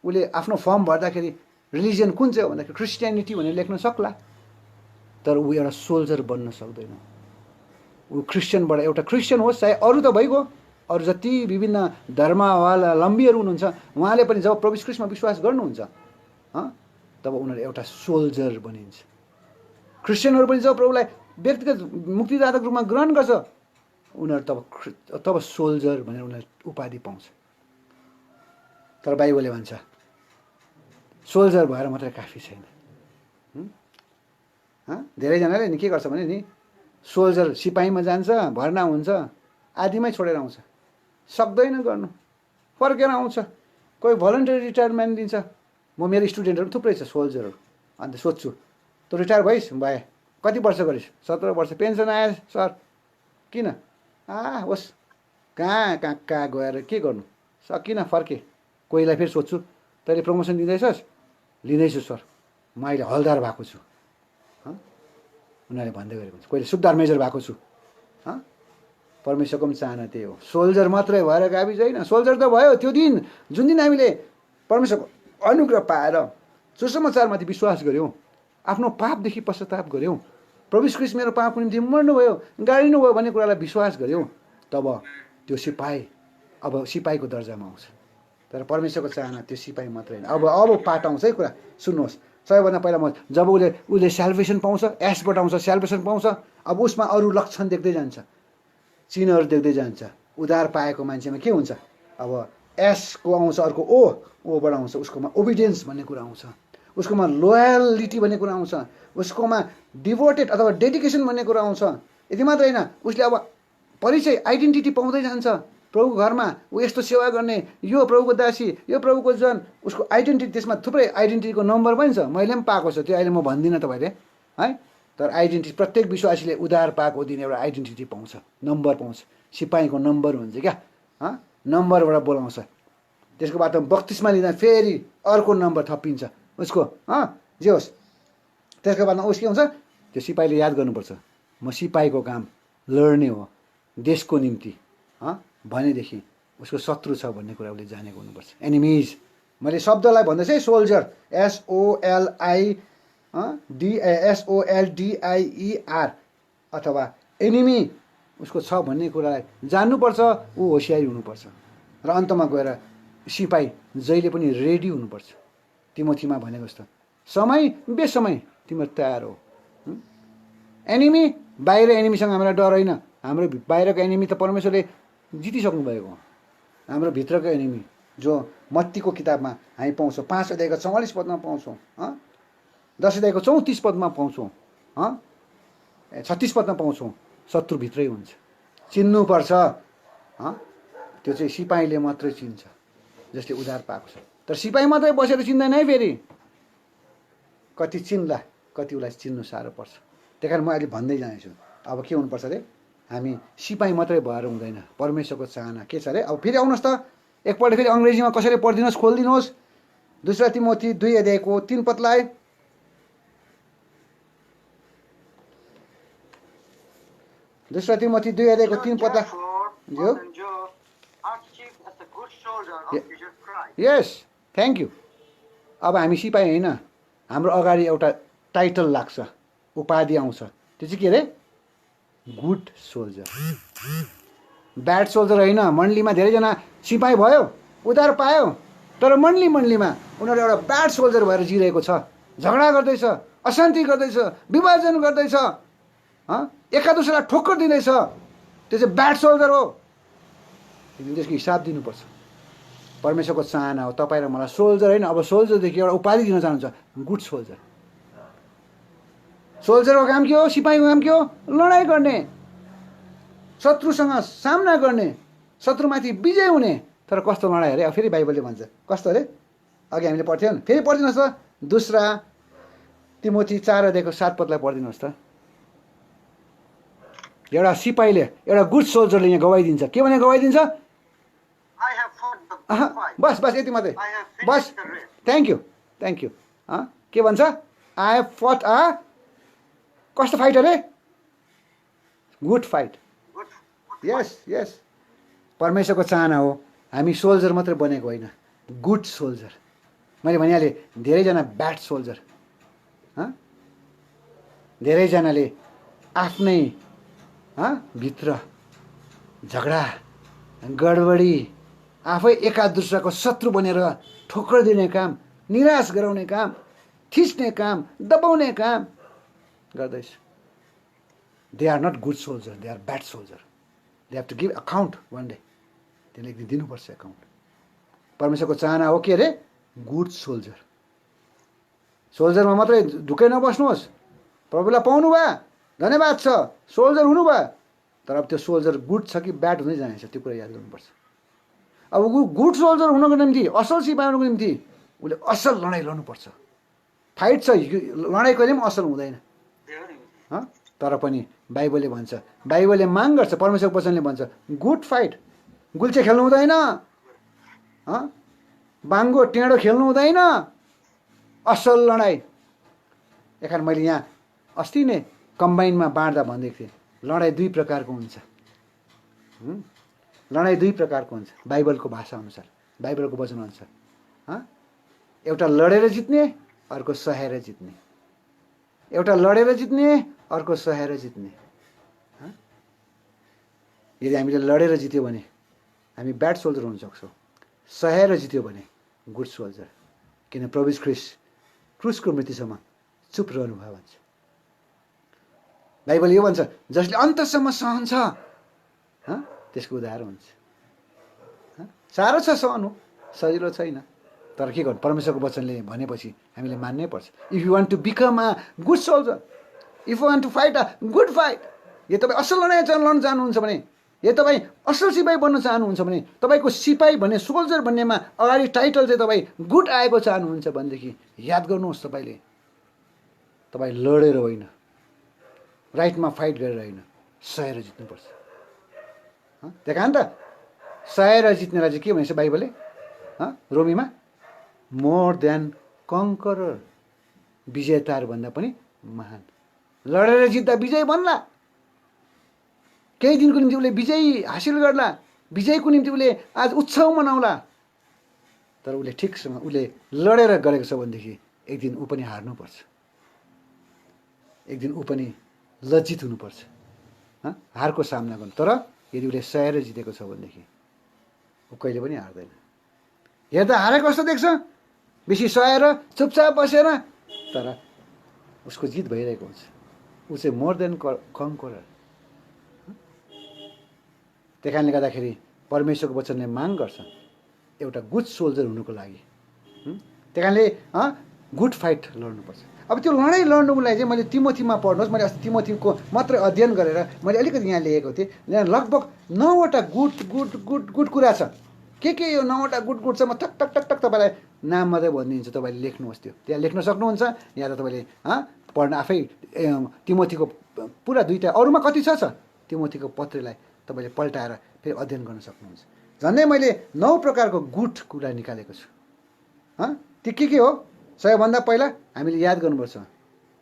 उसले आफ्नो फर्म भर्दाखेरि रिलिजियन कुन चाहिँ हो भन्दाखेरि क्रिस्चियनिटी भनेर लेख्न सक्ला, तर ऊ एउटा सोल्जर बन्न सक्दैन। ऊ क्रिस्चियनबाट एउटा क्रिस्चियन होस्, चाहे अरू त भइगयो, अरू जति विभिन्न धर्मावलम्बीहरू हुनुहुन्छ, उहाँले पनि जब प्रभु ख्रीष्टमा विश्वास गर्नुहुन्छ तब उनीहरू एउटा सोल्जर बनिन्छ। क्रिस्चियनहरू पनि जब प्रभुलाई व्यक्तिगत मुक्तिदायक रूपमा ग्रहण गर्छ, उनीहरू तब सोल्जर भनेर उनीहरूले उपाधि पाउँछ। तर बाइबलले भन्छ सोल्जर भएर मात्रै काफी छैन। धेरैजनाले नि के गर्छ भने नि सोल्जर सिपाहीमा जान्छ, भर्ना हुन्छ, आधीमै छोडेर आउँछ, सक्दैन गर्नु, फर्केर आउँछ। कोही भलन्टरी रिटायरमेन्ट दिन्छ। म मेरो स्टुडेन्टहरू थुप्रै छ सोल्जरहरू। अन्त सोध्छु, तँ रिटायर भइस्? भए। कति वर्ष गरिस्? 17 वर्ष। पेन्सन आयो सर? किन? होस्, कहाँ गएर के गर्नु, सकिनँ, फर्केँ। कोहीलाई फेरि सोध्छु, तैँले प्रमोसन दिँदैछस्? लिँदैछु सर, म अहिले हलदार भएको छु। उनीहरूले भन्दै गरेको हुन्छ। कोहीले सुबेदार मेजर भएको छु। परमेश्वरको पनि चाहना त्यही हो, सोल्जर मात्रै भएर काबी छैन। सोल्जर त भयो त्यो दिन, जुन दिन हामीले परमेश्वरको अनुग्रह पाएर सुसमाचारमाथि विश्वास गऱ्यौँ, आफ्नो पापदेखि पश्चाताप गऱ्यौँ, प्रभु ख्रीष्ट मेरो पापको निम्ति मर्नुभयो, गाडिनुभयो भन्ने कुरालाई विश्वास गऱ्यौँ, तब त्यो सिपाही अब सिपाहीको दर्जामा आउँछ। तर परमेश्वरको चाहना त्यो सिपाही मात्रै होइन। अब पाठ आउँछ है कुरा, सुन्नुहोस्। सबैभन्दा पहिला जब उसले स्याल्भेसन पाउँछ, एसबाट आउँछ, स्याल्भेसन पाउँछ, अब उसमा अरू लक्षण देख्दै जान्छ, चिन्हहरू देख्दै जान्छ। उद्धार पाएको मान्छेमा के हुन्छ? अब एसको आउँछ, अर्को ओबाट आउँछ, उसकोमा ओबिडियन्स भन्ने कुरा आउँछ, उसकोमा लोयलिटी भन्ने कुरा आउँछ, उसकोमा डिभोटेड अथवा डेडिकेसन भन्ने कुरा आउँछ। यति मात्रै होइन, उसले अब परिचय आइडेन्टिटी पाउँदै जान्छ। प्रभुको घरमा ऊ यस्तो सेवा गर्ने, यो प्रभुको दासी, यो प्रभुको जन, उसको आइडेन्टिटी, त्यसमा थुप्रै आइडेन्टिटीको नम्बर पनि छ। मैले पनि पाएको छु, त्यो अहिले म भन्दिनँ तपाईँले है। तर आइडेन्टिटी प्रत्येक विश्वासीले उद्धार पाएको दिन एउटा आइडेन्टिटी पाउँछ, नम्बर पाउँछ। सिपाहीको नम्बर हुन्छ क्या, नम्बरबाट बोलाउँछ। त्यसको बाद बत्तिसमा लिँदा फेरि अर्को नम्बर थपिन्छ उसको, जे होस्। त्यसको बादमा उस के हुन्छ, त्यो सिपाहीले याद गर्नुपर्छ, म सिपाहीको काम लड्ने हो देशको निम्ति भनेदेखि उसको शत्रु छ भन्ने कुरा उसले जानेको हुनुपर्छ। एनिमिज, मैले शब्दलाई भन्दैछु है, सोल्जर, SOLDIER अथवा एनिमी उसको छ भन्ने कुरालाई जान्नुपर्छ। ऊ होसियारी हुनुपर्छ। र अन्तमा गएर सिपाही जहिले पनि रेडी हुनुपर्छ। तिमोथीमा भनेको जस्तो समय बेसमय तिम्रो तयार हो। एनिमी, बाहिर एनिमीसँग हामीलाई डर होइन। हाम्रो बाहिरको एनिमी त परमेश्वरले जितिसक्नु भएको हो। हाम्रो भित्रको एनिमी जो मत्तीको किताबमा हामी पाउँछौँ, 5 अध्यायको 44 पदमा पाउँछौँ, 10 अध्यायको 34 पदमा पाउँछौँ, 36 पदमा पाउँछौँ। शत्रुभित्रै हुन्छ, चिन्नुपर्छ। त्यो चाहिँ सिपाहीले मात्रै चिन्छ जसले उद्धार पाएको छ। तर सिपाही मात्रै बसेर चिन्दैन है, फेरि कति चिन्ला, कति उसलाई चिन्नु साह्रो पर्छ। त्यही कारण म अहिले भन्दै जानेछु, अब के हुनुपर्छ अरे, हामी सिपाही मात्रै भएर हुँदैन। परमेश्वरको चाहना के छ अरे? अब फेरि आउनुहोस् त, एकपल्ट फेरि अङ्ग्रेजीमा कसैले पढिदिनुहोस्, खोलिदिनुहोस्। 2 तिमोथी 2 अध्यायको 3 पदलाई। 2 तिमोथी 2 अध्यायको 3 पदलाई। यस, थ्याङ्क यू। अब हामी सिपाही होइन, हाम्रो अगाडि एउटा टाइटल लाग्छ, उपाधि आउँछ। त्यो चाहिँ के अरे? Good soldier. ब्याड सोल्जर होइन। मण्डलीमा धेरैजना सिपाही भयो, उद्धार पायो, तर मण्डलीमा उनीहरू एउटा ब्याड सोल्जर भएर जिरहेको छ। झगडा गर्दैछ, अशान्ति गर्दैछ, विभाजन गर्दैछ, एका दोस्रोलाई ठोक्कर दिँदैछ। त्यो चाहिँ ब्याड सोल्जर हो। त्यसको हिसाब दिनुपर्छ। परमेश्वरको चाहना हो तपाईँ र मलाई सोल्जर होइन, अब सोल्जरदेखि एउटा उपाधि दिन चाहनुहुन्छ, गुड सोल्जर। सोल्जरको काम के हो? सिपाहीको काम के हो? लडाइँ गर्ने, शत्रुसँग सामना गर्ने, शत्रुमाथि विजय हुने। तर कस्तो लडाइँ अरे? फेरि बाइबलले भन्छ कस्तो अरे? अघि हामीले पढ्थ्यौँ नि, फेरि पढिदिनुहोस् त। 2 तिमोथी 4 अध्यायको 7 पदलाई पढिदिनुहोस् त। एउटा सिपाहीले, एउटा गुड सोल्जरले यहाँ गवाई दिन्छ। के भने गवाई दिन्छ? बस यति मात्रै, बस। Thank you. के भन्छ? आई हेभ फट कस्तो फाइट अरे? Good fight. यस। परमेश्वरको चाहना हो हामी सोल्जर मात्रै बनेको होइन, गुड सोल्जर। मैले भनिहालेँ, धेरैजना ब्याड सोल्जर। धेरैजनाले आफ्नै भित्र झगडा, गडबडी, आफै एका दुस्राको शत्रु बनेर ठोक्कर दिने काम, निराश गराउने काम, थिच्ने काम, दबाउने काम गर्दैछ। They are not good soldier, they are bad soldier. They have to give account one day. त्यसले एक दिन दिनुपर्छ अकाउन्ट। परमेश्वरको चाहना हो के अरे? Good soldier. सोल्जरमा मात्रै ढुक्कै नबस्नुहोस्। प्रभुलाई पाउनु भयो, धन्यवाद छ, सोल्जर हुनुभयो। तर अब त्यो सोल्जर गुड छ कि ब्याड हुँदै जानेछ, त्यो कुरा याद गर्नुपर्छ। अब गुड सोल्जर हुनको निम्ति, असल सिपाही हुनुको निम्ति उसले असल लडाइँ लड्नुपर्छ। फाइट छ, लडाइँ कहिले पनि असल हुँदैन। तर पनि बाइबलले भन्छ, बाइबलले माग गर्छ, परमेश्वरको वचनले भन्छ, गुड फाइट। गुल्चे खेल्नु हुँदैन, बाङ्गो टेँडो खेल्नु हुँदैन, असल लडाइँ। एखान मैले यहाँ अस्ति नै कम्बाइनमा बाँड्दा भन्दैको थिएँ, लडाइँ 2 प्रकारको हुन्छ। लडाइँ 2 प्रकारको हुन्छ बाइबलको भाषा अनुसार, बाइबलको वचन अनुसार। एउटा लडेर जित्ने, अर्को सहेर जित्ने। एउटा लडेर जित्ने, अर्को सहेर जित्ने। यदि हामीले लडेर जित्यो भने हामी ब्याड सोल्जर हुन सक्छौँ। सहेर जित्यो भने गुड सोल्जर। किन प्रभु यीशु ख्रीष्ट क्रुसको मृत्युसम्म चुप रहनुभयो भन्छ। बाइबल यो भन्छ, जसले अन्तसम्म सहन्छ त्यसको उदाहरण हुन्छ। साह्रो छ सहनु, सजिलो छैन। तर के गर्नु, परमेश्वरको वचनले भनेपछि हामीले मान्नै पर्छ। If you want to become a good soldier, if you want to fight a good fight, यो तपाईँ असल लडाइँ लड्न चाहनुहुन्छ भने, यो तपाईँ असल सिपाही बन्न चाहनुहुन्छ भने, तपाईँको सिपाही भन्ने सोल्जर भन्नेमा अगाडि टाइटल चाहिँ तपाईँ गुड आएको चाहनुहुन्छ भनेदेखि याद गर्नुहोस्, तपाईँ लडेर होइन, राइटमा फाइट गरेर होइन, सहेर जित्नुपर्छ। त्यही कारण त सहेर जित्नेलाई चाहिँ के भनेछ बाइबलले रोमीमा, मोर देन कङ्करर, विजेताहरूभन्दा पनि महान। लडेर जित्दा विजय बन्ला, केही दिनको निम्ति उसले विजय हासिल गर्ला, विजयको निम्ति उसले आज उत्सव मनाउला। तर उसले ठिकसँग उसले लडेर गरेको छ भनेदेखि एक दिन ऊ पनि हार्नुपर्छ, एक दिन ऊ पनि लज्जित हुनुपर्छ, हारको सामना गर्नु। तर यदि उसले सहेर जितेको छ भनेदेखि ऊ कहिले पनि हार्दैन। हेर्दा हारेको जस्तो देख्छ, बेसी सहेर चुपचाप बसेर, तर उसको जित भइरहेको हुन्छ। ऊ चाहिँ मोर देन कङ्करर। त्यही कारणले गर्दाखेरि परमेश्वरको वचनले माग गर्छ एउटा गुड सोल्जर हुनुको लागि। त्यही कारणले गुड फाइट लड्नुपर्छ। अब त्यो लडाइँ लड्नुको लागि चाहिँ मैले तिमोथीमा पढ्नुहोस्, मैले अस्ति तिमोथीको मात्रै अध्ययन गरेर मैले अलिकति यहाँ लेखेको थिएँ। यहाँ लगभग 9वटा गुड कुरा छ। के यो 9वटा गुड छ, म टक टक टक टक तपाईँलाई नाम मात्रै भनिदिन्छु, तपाईँले लेख्नुहोस्। त्यो त्यहाँ लेख्न सक्नुहुन्छ, या त तपाईँले पढ्न आफै तिमोथीको पुरा 2टा, अरूमा कति छ तिमोथीको पत्रलाई तपाईँले पल्टाएर फेरि अध्ययन गर्न सक्नुहुन्छ। झन्डै मैले 9 प्रकारको गुड कुरा निकालेको छु। त्यो के हो? सबैभन्दा पहिला हामीले याद गर्नुपर्छ,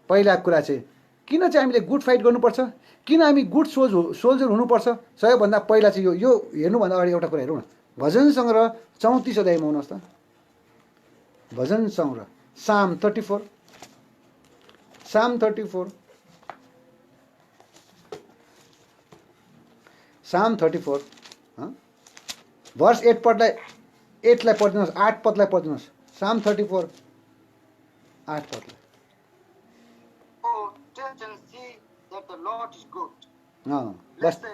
पहिला कुरा चाहिँ किन चाहिँ हामीले गुड फाइट गर्नुपर्छ, किन हामी गुड सोल्जर हुनुपर्छ। सबैभन्दा पहिला चाहिँ यो हेर्नुभन्दा अगाडि एउटा कुरा हेरौँ न। भजन सङ्ग्रह 34 अध्यायमा आउनुहोस् त। भजन सङ्ग्रह साम 34, साम 34, साम 34 भर्स 8लाई पढिदिनुहोस्, 8 पदलाई पढिदिनुहोस्। साम 34 8 पदलाई। Oh, taste and see that the Lord is good. Bus Blessed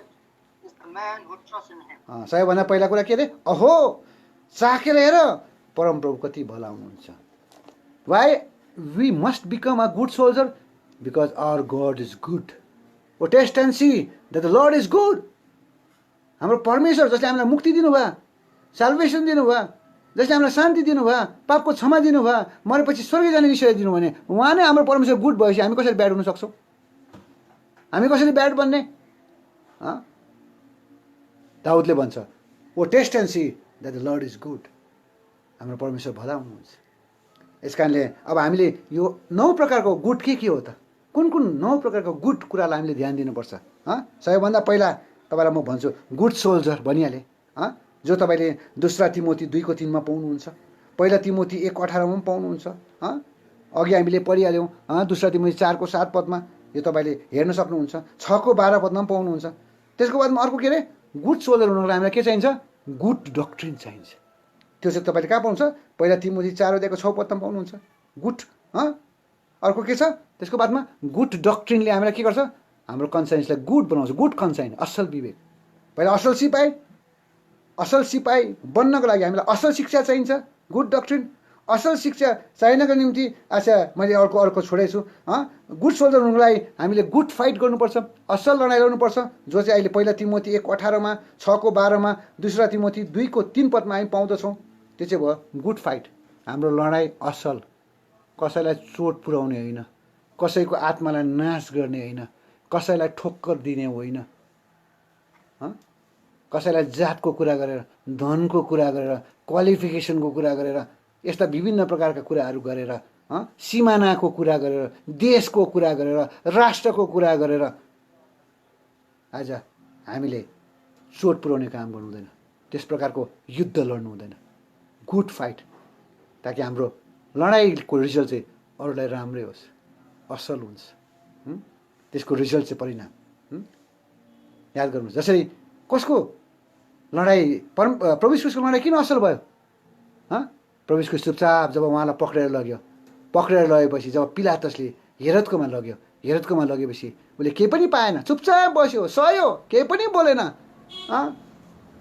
is the man who trusts in him. सबैभन्दा पहिला कुरा के अरे? अहो चाखेर हेर परमप्रभु कति भला हुनुहुन्छ। Why we must become a good soldier? Because our God is good. Oh taste and see that the Lord is good. हाम्रो परमेश्वर जसले हामीलाई मुक्ति दिनुभयो, साल्भेसन दिनुभयो, जसले हामीलाई शान्ति दिनुभयो, पापको क्षमा दिनुभयो, मरेपछि स्वर्ग जाने विषय दिनु भने उहाँ नै हाम्रो परमेश्वर गुड भएपछि हामी कसरी ब्याड हुन सक्छौँ? हामी कसरी ब्याड बन्ने? दाउदले भन्छ O taste and see that the Lord is good. हाम्रो परमेश्वर भला हुनुहुन्छ। यस कारणले अब हामीले यो 9 प्रकारको गुड के हो त? कुन 9 प्रकारको गुड कुरालाई हामीले ध्यान दिनुपर्छ? सबैभन्दा पहिला तपाईँलाई म भन्छु गुड सोल्जर भनिहालेँ, जो तपाईँले 2 तिमोथी 2:3मा पाउनुहुन्छ, पहिला तिमोथी 1:18मा पनि पाउनुहुन्छ, अघि हामीले पढिहाल्यौँ 2 तिमोथी 4:7 पदमा, यो तपाईँले हेर्न सक्नुहुन्छ, 6:12 पदमा पनि पाउनुहुन्छ। त्यसको बादमा अर्को के अरे? गुड सोल्जर हुनुको लागि हामीलाई के चाहिन्छ? गुड डक्ट्रिन चाहिन्छ। त्यो चाहिँ तपाईँले कहाँ पाउनुहुन्छ? पहिला तिमोथी 4:6 पदमा पाउनुहुन्छ गुड। अर्को के छ? त्यसको बादमा गुड डक्ट्रिनले हामीलाई के गर्छ? हाम्रो कन्साइन्सलाई गुड बनाउँछ। गुड कन्साइन्स, असल विवेक। पहिला असल सिपाही बन्नको लागि हामीलाई असल शिक्षा चाहिन्छ, गुड डक्ट्रिन। असल शिक्षा चाहिनको निम्ति अच्छा मैले अर्को छोडेछु। गुड सोल्जर हुनुको लागि हामीले गुड फाइट गर्नुपर्छ, असल लडाइँ लड्नुपर्छ, जो चाहिँ अहिले पहिला तिमोथी 1:18मा, 6:12मा, 2 तिमोथी 2:3 पदमा हामी पाउँदछौँ। त्यो चाहिँ भयो गुड फाइट। हाम्रो लडाइँ असल, कसैलाई चोट पुर्याउने होइन, कसैको आत्मालाई नाश गर्ने होइन, कसैलाई ठोक्कर दिने होइन, कसैलाई जातको कुरा गरेर, धनको कुरा गरेर, क्वालिफिकेसनको कुरा गरेर, यस्ता विभिन्न प्रकारका कुराहरू गरेर, सिमानाको कुरा गरेर, देशको कुरा गरेर, राष्ट्रको कुरा गरेर आज हामीले चोट पुर्याउने काम गर्नु हुँदैन। त्यस प्रकारको युद्ध लड्नु हुँदैन। गुड फाइट, ताकि हाम्रो लडाइँको रिजल्ट चाहिँ अरूलाई राम्रै होस्, असल हुन्छ। त्यसको रिजल्ट चाहिँ परिणाम याद गर्नुहोस्। जसरी कसको लडाइँ, प्रभु यीशुको लडाइँ किन असल भयो? प्रभु यीशु चुपचाप जब उहाँलाई पक्रेर लगेपछि जब पिलातसले हेरोदकोमा लगेपछि उसले केही पनि पाएन, चुपचाप बस्यो, सह्यो, केही पनि बोलेन।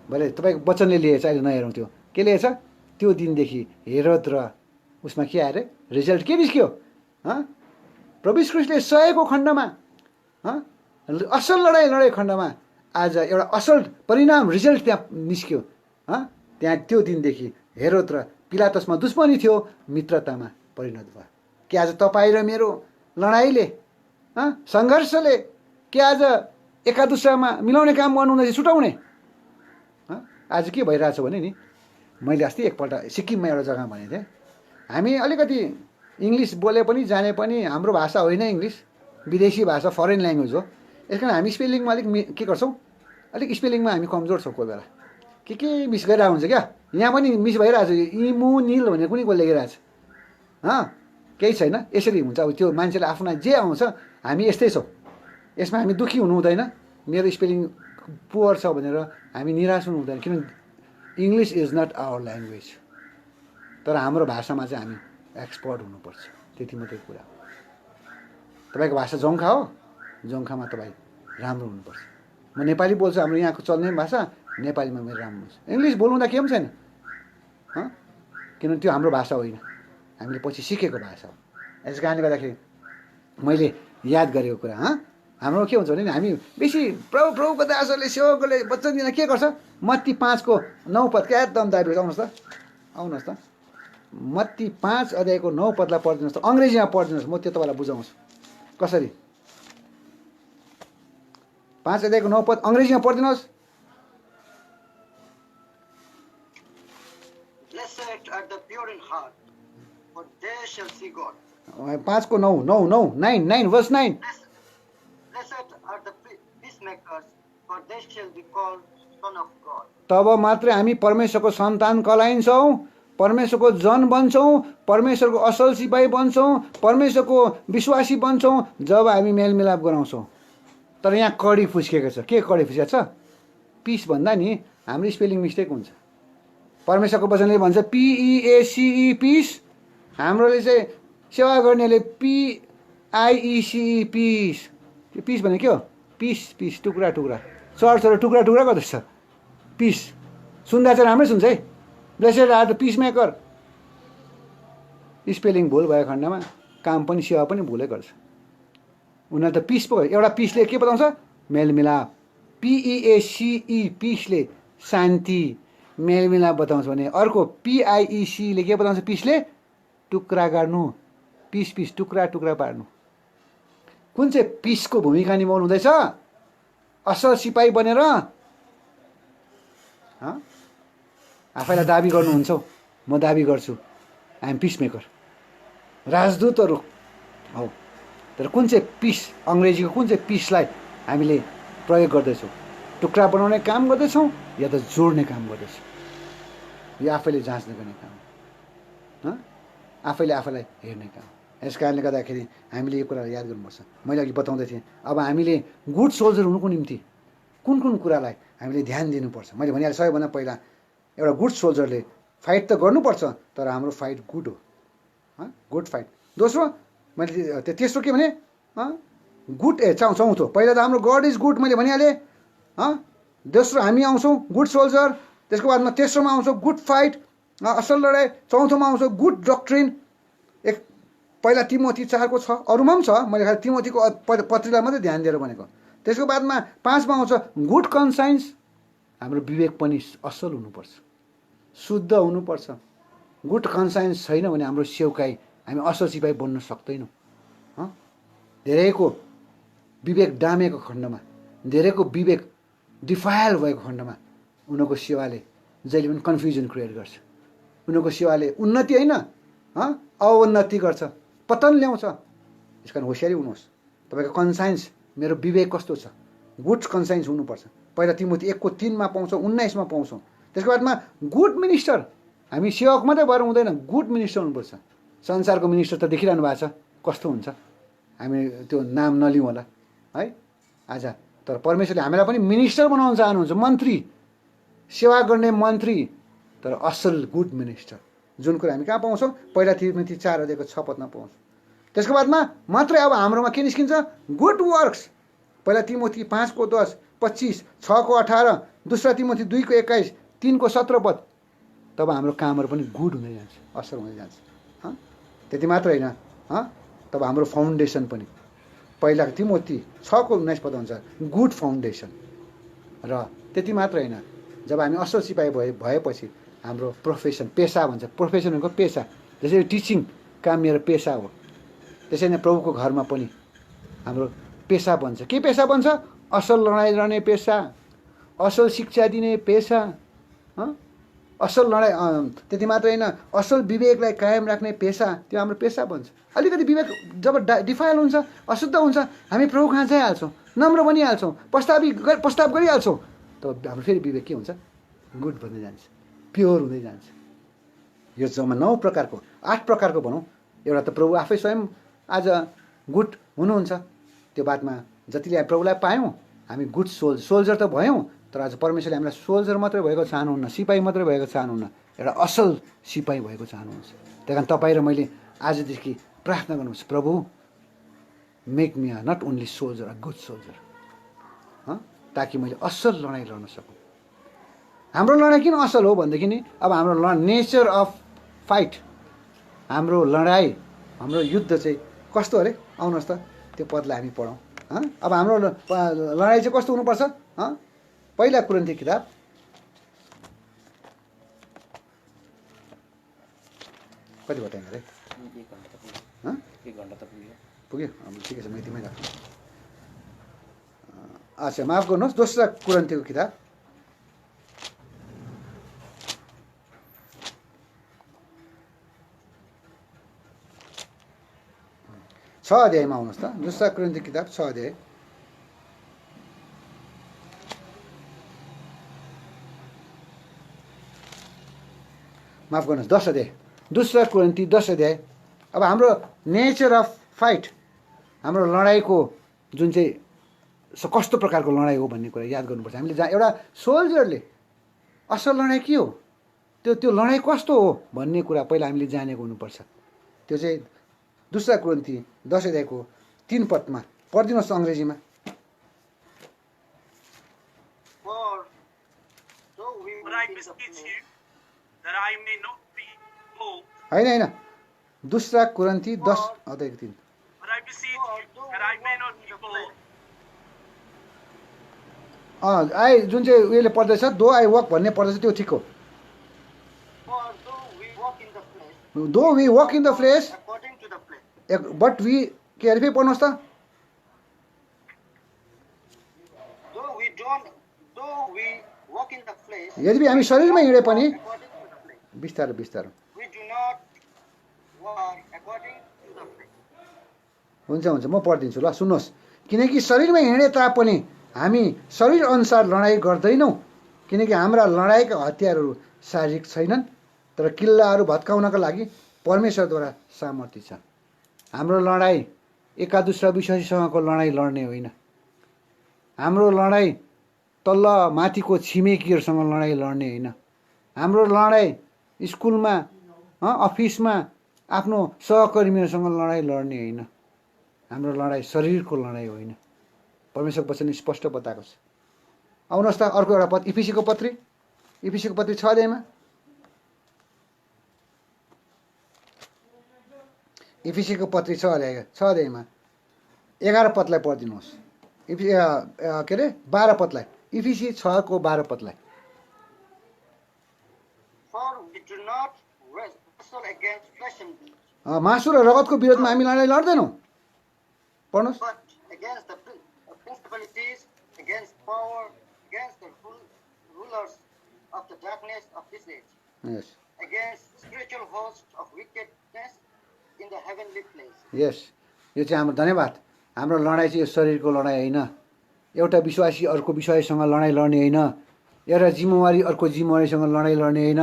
भरे तपाईँको वचनले लिएछ, अहिले नहेरौँ त्यो के लिएछ। त्यो दिनदेखि हेरोद र उसमा के आयो अरे, रिजल्ट के निस्क्यो। प्रभु यीशु ख्रीष्टले सहेको खण्डमा, असल लडाइँ खण्डमा आज एउटा असल परिणाम, रिजल्ट त्यहाँ निस्क्यो। त्यहाँ त्यो दिनदेखि हेरोद र पिलातसमा दुश्मनी थियो, मित्रतामा परिणत भयो। के आज तपाईँ र मेरो लडाइँले, सङ्घर्षले के आज एका दुसरामा मिलाउने काम गर्नुहुँदैछ, छुटाउने? आज के भइरहेछ भने नि, मैले अस्ति एकपल्ट सिक्किममा एउटा जग्गामा भनेको थिएँ, हामी अलिकति इङ्ग्लिस बोले पनि जाने पनि हाम्रो भाषा होइन इङ्ग्लिस, विदेशी भाषा, फरेन ल्याङ्ग्वेज हो। यस कारण हामी स्पेलिङमा अलिक के गर्छौँ, अलिक स्पेलिङमा हामी कमजोर छौँ। कोही बेला के मिस गरिरहेको हुन्छ क्या, यहाँ पनि मिस भइरहेछ। इमु निल भनेर कुनै कोही लेखिरहेछ, केही छैन, यसरी हुन्छ। अब त्यो मान्छेले आफ्ना जे आउँछ, हामी यस्तै छौँ, यसमा हामी दुःखी हुनु हुँदैन। मेरो स्पेलिङ पुवर छ भनेर हामी निराश हुनु हुँदैन, किनभने English is not our language. तर हाम्रो भाषामा चाहिँ हामी एक्सपर्ट हुनुपर्छ, त्यति मात्रै कुरा हो। तपाईँको भाषा जोङ्खा हो, जोङ्खामा तपाईँ राम्रो हुनुपर्छ। म नेपाली बोल्छु, हाम्रो यहाँको चल्ने भाषा नेपालीमा मेरो राम्रो हुन्छ। इङ्ग्लिस बोल्नुदा केही पनि छैन, किनभने त्यो हाम्रो भाषा होइन, हामीले पछि सिकेको भाषा हो। यस कारणले गर्दाखेरि मैले याद गरेको कुरा, हाम्रो के हुन्छ भने हामी बेसी प्रभुको दासहरूले सेवकहरूले वचन दिन के गर्छ, मत्ती 5:9 क्या एकदम दाबी आउनुहोस् त, आउनुहोस् त। मत्ती 5:9 पढिदिनुहोस् त, अङ्ग्रेजीमा पढिदिनुहोस्, म त्यो तपाईँलाई बुझाउँछु कसरी। 5:9 अङ्ग्रेजीमा पढिदिनुहोस्। Blessed are the pure in heart, for they shall see God. 5:9 verse 9. Blessed are the peacemakers, for they shall be called son of God. तब मात्रै हामी परमेश्वरको सन्तान कहलाइन्छौँ, परमेश्वरको जन बन्छौँ, परमेश्वरको असल सिपाही बन्छौँ, परमेश्वरको विश्वासी बन्छौँ जब हामी मेलमिलाप गराउँछौँ। तर यहाँ कडी फुस्किएको छ। के कडी फुस्किएको छ? पिस भन्दा नि हाम्रो स्पेलिङ मिस्टेक हुन्छ। परमेश्वरको वचनले भन्छ PEACE पिस, हाम्रोले चाहिँ सेवा गर्नेले PIECE पिस। त्यो पिस भने के हो? पिस पिस, टुक्रा टुक्रा, चर्चहरू टुक्रा टुक्रा गर्दैछ। पिस सुन्दा चाहिँ राम्रै सुन्छ है, blessed are the peacemaker. Spelling भुल भएको खण्डमा काम पनि सेवा पनि भुलै गर्छ। उनीहरू त पिस पो, एउटा पिसले के बताउँछ? मेलमिलाप। PEACE पिसले शान्ति मेलमिलाप बताउँछ भने अर्को PIEC ले के बताउँछ? पिसले टुक्रा गाड्नु, पिस पिस टुक्रा टुक्रा पार्नु। कुन चाहिँ पिसको भूमिका निभाउनु हुँदैछ? असल सिपाही बनेर आफैलाई दाबी गर्नुहुन्छ। म दाबी गर्छु आई एम पिस मेकर, राजदूतहरू हौ। तर कुन चाहिँ पिस, अङ्ग्रेजीको कुन चाहिँ पिसलाई हामीले प्रयोग गर्दैछौँ? टुक्रा बनाउने काम गर्दैछौँ या त जोड्ने काम गर्दैछौँ? यो आफैले जाँच्ने गर्ने काम हो, आफैले आफैलाई हेर्ने काम। यस कारणले गर्दाखेरि हामीले यो कुरालाई याद गर्नुपर्छ। मैले अघि बताउँदै थिएँ, अब हामीले गुड सोल्जर हुनुको निम्ति कुन कुन कुरालाई हामीले ध्यान दिनुपर्छ। मैले भनिहालेँ, सबैभन्दा पहिला एउटा गुड सोल्जरले फाइट त गर्नुपर्छ, तर हाम्रो फाइट गुड हो, गुड फाइट। दोस्रो मैले तेस्रो के भने गुड चौथो, पहिला त हाम्रो गड इज गुड मैले भनिहालेँ। दोस्रो हामी आउँछौँ गुड सोल्जर, त्यसको बादमा तेस्रोमा आउँछ गुड फाइट, असल लडाइँ, चौथोमा आउँछ गुड डक्ट्रिन। पहिला तिमोथी 4:6, अरूमा पनि छ, मैले खालि तिमोथीको पत्रिकालाई मात्रै ध्यान दिएर भनेको। त्यसको बादमा 5मा आउँछ गुड कन्साइन्स, हाम्रो विवेक पनि असल हुनुपर्छ, शुद्ध हुनुपर्छ। गुड कन्साइन्स छैन भने हाम्रो सेवकाई, हामी असल सिपाही बन्न सक्दैनौँ। धेरैको विवेक डामेको खण्डमा, धेरैको विवेक डिफायल भएको खण्डमा उनीहरूको सेवाले जहिले पनि कन्फ्युजन क्रिएट गर्छ। उनीहरूको सेवाले उन्नति होइन अवन्नति गर्छ, पतन ल्याउँछ। यस कारण होसियारी हुनुहोस्। तपाईँको कन्साइन्स, मेरो विवेक कस्तो छ? गुड कन्साइन्स हुनुपर्छ। पहिला तिमोथी 1:3 पाउँछौँ, 19 पाउँछौँ। त्यसको बादमा गुड मिनिस्टर, हामी सेवक मात्रै भएर हुँदैन, गुड मिनिस्टर हुनुपर्छ। संसारको मिनिस्टर त देखिरहनु भएको छ कस्तो हुन्छ, हामी त्यो नाम नलिउँ होला है आज। तर परमेश्वरले हामीलाई पनि मिनिस्टर बनाउन चाहनुहुन्छ, मन्त्री, सेवा गर्ने मन्त्री, तर असल गुड मिनिस्टर। जुन कुरा हामी कहाँ पाउँछौँ? पहिला तिमोथी 4:6 पाउँछौँ। त्यसको बादमा मात्रै अब हाम्रोमा के निस्किन्छ? Good works. पहिला तिमोथी 5:10, 25, 6 को 18, दोस्रो तिमोथी 2 को 21, 3 को 17 पद, तब हाम्रो कामहरू पनि गुड हुँदै जान्छ, असल हुँदै जान्छ। त्यति मात्र होइन, तब हाम्रो फाउन्डेसन पनि पहिलाको तिमोथी 6 को 19 पद हुन्छ गुड फाउन्डेसन। र त्यति मात्र होइन, जब हामी असल सिपाही भएपछि हाम्रो प्रोफेसन, पेसा भन्छ, प्रोफेसन भनेको पेसा, जसरी टिचिङ काम मेरो पेसा हो, त्यसरी नै प्रभुको घरमा पनि हाम्रो पेसा बन्छ। के पेसा बन्छ? असल लडाइँ लड्ने पेसा, असल शिक्षा दिने पेसा, असल लडाइँ, त्यति मात्र होइन, असल विवेकलाई कायम राख्ने पेसा, त्यो हाम्रो पेसा बन्छ। अलिकति विवेक जब डिफाइल हुन्छ, अशुद्ध हुन्छ, हामी प्रभु कहाँ जाइहाल्छौँ, नम्र बनिहाल्छौँ, प्रस्ताव गरिहाल्छौँ, तब हाम्रो फेरि विवेक के हुन्छ? गुड बन्दै जान्छ, प्योर हुँदै जान्छ। यो जम्मा 9 प्रकारको, 8 प्रकारको भनौँ। एउटा त प्रभु आफै स्वयं आज गुड हुनुहुन्छ, त्यो बातमा जतिले हामी प्रभुलाई पायौँ हामी गुड सोल्जर त भयौँ, तर आज परमेश्वरले हामीलाई सोल्जर मात्रै भएको चाहनुहुन्न, सिपाही मात्रै भएको चाहनुहुन्न, एउटा असल सिपाही भएको चाहनुहुन्छ। त्यही कारण तपाईँ र मैले आजदेखि प्रार्थना गर्नुहोस्, प्रभु make me not only soldier, a good soldier, ताकि मैले असल लडाइँ लड्न सकौँ। हाम्रो लडाइँ किन असल हो भनेदेखि नि, अब हाम्रो नेचर अफ फाइट, हाम्रो लडाइँ, हाम्रो युद्ध चाहिँ कस्तो अरे? आउनुहोस् त त्यो पदलाई हामी पढौँ। अब हाम्रो लडाइँ चाहिँ कस्तो हुनुपर्छ? पहिला कुरिन्थी किताब कति बताएँ अरे? 1 घन्टा त पुग्यो? ठिकै छ, म यतिमै राख्छु। अच्छा, माफ गर्नुहोस्, दोस्रो कुरिन्थीको किताब 6 अध्यायमा आउनुहोस् त। दोस्रो कुरिन्थी किताब 6 अध्याय, माफ गर्नुहोस् 10 अध्याय, दोस्रो कुरिन्थी 10 अध्याय। अब हाम्रो नेचर अफ फाइट, हाम्रो लडाइँको जुन चाहिँ कस्तो प्रकारको लडाइँ हो भन्ने कुरा याद गर्नुपर्छ। हामीले एउटा सोल्जरले असल लडाइँ के हो, त्यो लडाइँ कस्तो हो भन्ने कुरा पहिला हामीले जानेको हुनुपर्छ। त्यो चाहिँ दोस्रो कुरिन्थी 10 अध्यायको 3 पदमा पढिदिनुहोस् अङ्ग्रेजीमा। होइन, दोस्रो कुरिन्थी 10 अध्यायको 3। जुन चाहिँ उयोले पढ्दैछ, दो आई वक भन्ने पढ्दैछ, त्यो ठिक हो। Though we walk in the flesh, but we, के अरे फेरि पढ्नुहोस् त। यदि हामी शरीरमा हिँडे पनि, बिस्तारो बिस्तारो, हुन्छ म पढिदिन्छु ल, सुन्नुहोस्। किनकि शरीरमा हिँडे तापनि हामी शरीर अनुसार लडाइँ गर्दैनौँ, किनकि हाम्रा लडाइँका हतियारहरू शारीरिक छैनन्, तर किल्लाहरू भत्काउनका लागि परमेश्वरद्वारा सामर्थ्य छ। हाम्रो लडाइँ एका दुस्रा विश्वासीसँगको लडाइँ लड्ने होइन। हाम्रो लडाइँ तल्ल माथिको छिमेकीहरूसँग लडाइँ लड्ने होइन। हाम्रो लडाइँ स्कुलमा, अफिसमा आफ्नो सहकर्मीहरूसँग लडाइँ लड्ने होइन। हाम्रो लडाइँ शरीरको लडाइँ होइन। परमेश्वरको वचन स्पष्ट बताएको छ। आउनुहोस् त अर्को एउटा पद, इफिसीको पत्री 6 अध्यायमा। इफिसीको पत्री 6 अध्यायमा 11 पदलाई पढिदिनुहोस्। के अरे 12 पदलाई, इफिसी 6 को 12 पदलाई। मासु र रगतको विरोधमा हामी लडाइँ लड्दैनौँ। पढ्नुहोस्। यस, यो चाहिँ हाम्रो धन्यवाद। हाम्रो लडाइँ चाहिँ यो शरीरको लडाइँ होइन। एउटा विश्वासी अर्को विश्वासीसँग लडाइँ लड्ने होइन। एउटा जिम्मेवारी अर्को जिम्मेवारीसँग लडाइँ लड्ने होइन।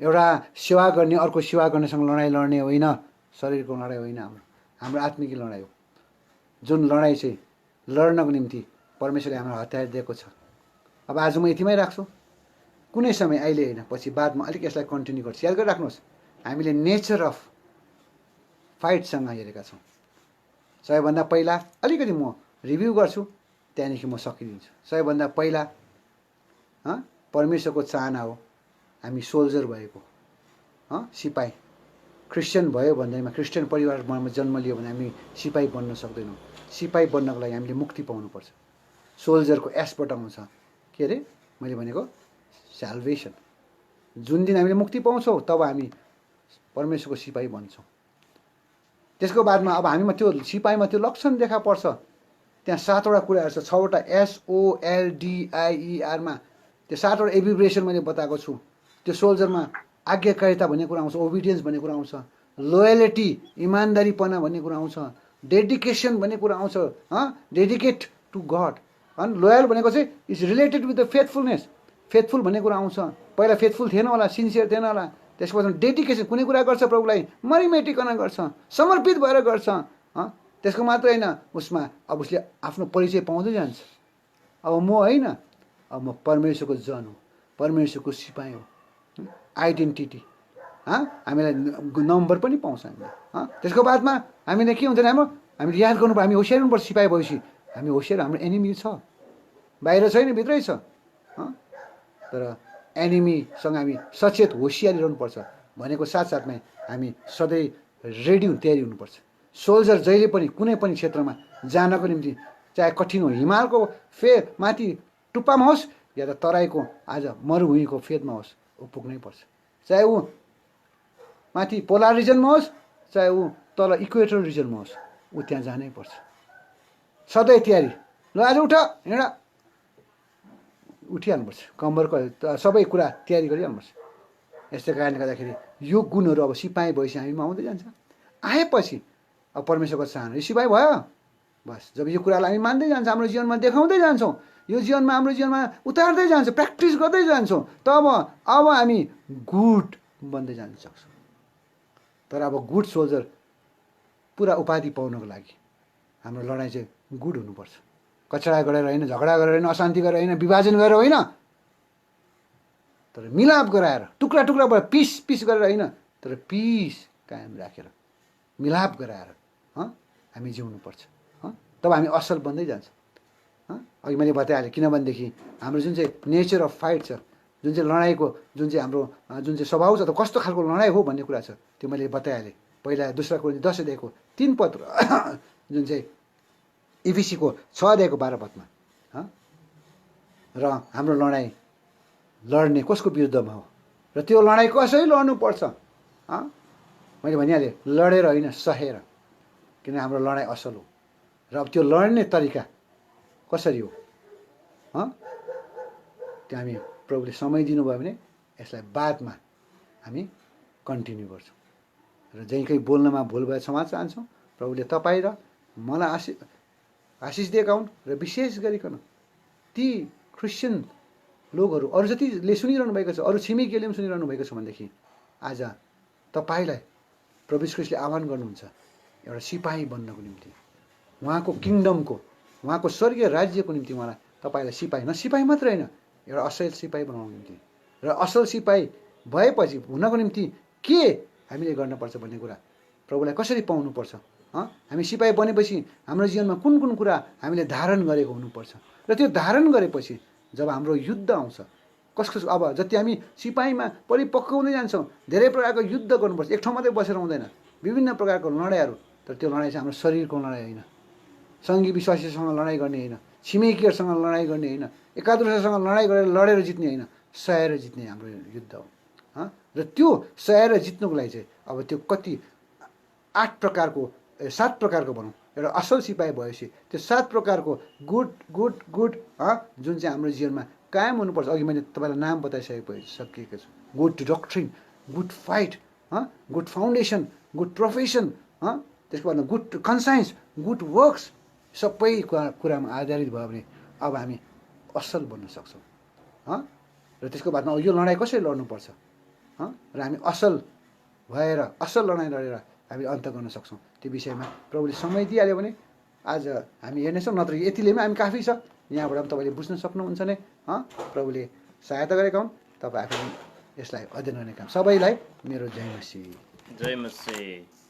एउटा सेवा गर्ने अर्को सेवा गर्नेसँग लडाइँ लड्ने होइन। शरीरको लडाइँ होइन, हाम्रो आत्मिक लडाइँ हो। जुन लडाइँ चाहिँ लड्नको निम्ति परमेश्वरले हाम्रो हतियार दिएको छ। अब आज म यतिमै राख्छु, कुनै समय अहिले होइन, पछि बादमा अलिक यसलाई कन्टिन्यू गर्छु। याद गरिराख्नुहोस्, हामीले नेचर अफ फाइटसँग हेरेका छौँ। सबैभन्दा पहिला अलिकति म रिभ्यू गर्छु, त्यहाँदेखि म सकिदिन्छु। सबैभन्दा पहिला परमेश्वरको चाहना हो हामी सोल्जर भएको, सिपाही। क्रिस्चियन भयो भन्दैमा, क्रिस्चियन परिवारमा जन्म लियो भने हामी सिपाही बन्न सक्दैनौँ। सिपाही बन्नको लागि हामीले मुक्ति पाउनुपर्छ। सोल्जरको एसबाट आउँछ के अरे मैले भनेको स्याल्भेसन। जुन दिन हामीले मुक्ति पाउँछौँ तब हामी परमेश्वरको सिपाही बन्छौँ। त्यसको बादमा अब हामीमा त्यो सिपाहीमा त्यो लक्षण देखा पर्छ। त्यहाँ 7वटा कुराहरू छ, 6वटा SOLDIERमा त्यो 7वटा एब्रिभिएसन मैले बताएको छु। त्यो सोल्जरमा आज्ञाकारिता भन्ने कुरा आउँछ, ओबिडियन्स भन्ने कुरा आउँछ, लोयलिटी इमान्दारीपना भन्ने कुरा आउँछ, डेडिकेसन भन्ने कुरा आउँछ, डेडिकेट टु गड। अनि लोयल भनेको चाहिँ is related with the faithfulness. Faithful भन्ने कुरा आउँछ। पहिला फेथफुल थिएन होला, सिन्सियर थिएन होला। त्यसपछि डेडिकेसन, कुनै कुरा गर्छ प्रभुलाई मरिमेटिकन गर्छ, समर्पित भएर गर्छ। त्यसको मात्र होइन, उसमा अब उसले आफ्नो परिचय पाउँदै जान्छ। अब म होइन, अब म परमेश्वरको जन हो, परमेश्वरको सिपाही हो। आइडेन्टिटी हामीलाई नम्बर पनि पाउँछ हामीले। त्यसको बादमा हामीले के हुँदैन, हामीले याद गर्नु पर्छ, हामी होसियार हुनुपर्छ। सिपाही भएपछि हामी होसियार, हाम्रो एनिमी छ, बाहिर छैन भित्रै छ। तर एनिमीसँग हामी सचेत होसियारी रहनुपर्छ। भनेको साथसाथमै हामी सधैँ रेडी तयारी हुनुपर्छ। सोल्जर जहिले पनि कुनै पनि क्षेत्रमा जानको निम्ति, चाहे कठिन हो, हिमालको माथि टुप्पामा होस् या त तराईको आज मरुभूमिको फेदमा होस्, ऊ पुग्नै पर्छ। चाहे ऊ माथि पोलार रिजनमा होस्, चाहे ऊ तल इक्वेटर रिजनमा होस्, ऊ त्यहाँ जानै पर्छ। सधैँ तयारी। ल आज उठ, हिँड, उठिहाल्नुपर्छ। कम्बरको सबै कुरा तयारी गरिहाल्नुपर्छ। यस्तै कारणले गर्दाखेरि यो गुणहरू अब सिपाही भएपछि हामीमा आउँदै जान्छ। आएपछि अब परमेश्वरको चाहना, यो सिपाही भयो बस। जब यो कुरालाई हामी मान्दै जान्छौँ, हाम्रो जीवनमा देखाउँदै जान्छौँ, यो जीवनमा हाम्रो जीवनमा उतार्दै जान्छौँ, प्र्याक्टिस गर्दै जान्छौँ, तब अब हामी गुड बन्दै जान सक्छौँ। तर अब गुड सोल्जर पुरा उपाधि पाउनको लागि हाम्रो लडाइँ चाहिँ गुड हुनुपर्छ। कचडा गरेर होइन, झगडा गरेर होइन, अशान्ति गरेर होइन, विभाजन गरेर होइन, तर मिलाप गराएर, टुक्रा टुक्रा भएर पिस पिस गरेर होइन, तर पिस कायम राखेर, मिलाप गराएर हामी जिउनुपर्छ। तब हामी असल बन्दै जान्छ। अघि मैले बताइहालेँ, किनभनेदेखि हाम्रो जुन चाहिँ नेचर अफ फाइट छ, जुन चाहिँ लडाइँको जुन चाहिँ हाम्रो जुन चाहिँ स्वभाव छ, त कस्तो खालको लडाइँ हो भन्ने कुरा छ, त्यो मैले बताइहालेँ। पहिला 2 कोरिन्थी 10 अध्यायको 3 पद जुन चाहिँ इफिसीको 6 अध्यायको 12 पदमा र हाम्रो लडाइँ लड्ने कसको विरुद्धमा हो र त्यो लडाइँ कसरी लड्नुपर्छ। मैले भनिहालेँ, लडेर होइन, सहेर, किन हाम्रो लडाइँ असल हो। र अब त्यो लड्ने तरिका कसरी हो, त्यो हामी प्रभुले समय दिनुभयो भने यसलाई बादमा हामी कन्टिन्यू गर्छौँ। र जहीँ कहीँ बोल्नमा भुल भए क्षमा चाहन्छौँ। प्रभुले तपाईँ र मलाई आशिष दिएका हुन्। र विशेष गरिकन ती क्रिस्चियन लोकहरू, अरू जतिले सुनिरहनु भएको छ, अरू छिमेकीहरूले पनि सुनिरहनु भएको छ भनेदेखि आज तपाईँलाई प्रभु यीशु ख्रीष्टले आह्वान गर्नुहुन्छ एउटा सिपाही बन्नको निम्ति, उहाँको किङडमको, उहाँको स्वर्गीय राज्यको निम्ति उहाँलाई, तपाईँलाई सिपाही, न सिपाही मात्रै होइन, एउटा असल सिपाही बनाउनको निम्ति। र असल सिपाही भएपछि हुनको निम्ति के हामीले गर्नुपर्छ भन्ने कुरा, प्रभुलाई कसरी पाउनुपर्छ, हामी सिपाही बनेपछि हाम्रो जीवनमा कुन कुन कुरा हामीले धारण गरेको हुनुपर्छ। र त्यो धारण गरेपछि जब हाम्रो युद्ध आउँछ, कसको अब जति हामी सिपाहीमा परिपक्व हुँदै जान्छौँ, धेरै प्रकारको युद्ध गर्नुपर्छ। एक ठाउँ मात्रै बसेर हुँदैन, विभिन्न प्रकारको लडाइँहरू। तर त्यो लडाइँ चाहिँ हाम्रो शरीरको लडाइँ होइन, सङ्गी विश्वासीसँग लडाइँ गर्ने होइन, छिमेकीहरूसँग लडाइँ गर्ने होइन, एकादुसरासँग लडाइँ गरेर लडेर जित्ने होइन, सहेर जित्ने हाम्रो युद्ध हो। र त्यो सहेर जित्नुको लागि चाहिँ अब त्यो कति 7 प्रकारको भनौँ, एउटा असल सिपाही भएपछि त्यो 7 प्रकारको गुड गुड गुड जुन चाहिँ हाम्रो जीवनमा कायम हुनुपर्छ। अघि मैले तपाईँलाई नाम बताइसकेको छु। Good doctrine, good fight, good foundation, good profession, त्यसको बादमा गुड कन्साइन्स, गुड वर्क्स, सबै कुरामा आधारित भयो भने अब हामी असल बन्न सक्छौँ। र त्यसको बादमा अब यो लडाइँ कसरी लड्नुपर्छ, र हामी असल भएर असल लडाइँ लडेर हामी अन्त गर्न सक्छौँ। त्यो विषयमा प्रभुले समय दिइहाल्यो भने आज हामी हेर्नेछौँ, नत्र यतिले पनि हामी काफी छ। यहाँबाट पनि तपाईँले बुझ्न सक्नुहुन्छ भने प्रभुले सहायता गरेका हुन्। तपाईँ आफै यसलाई अध्ययन गर्ने काम। सबैलाई मेरो जय मसीह। जय मसीह।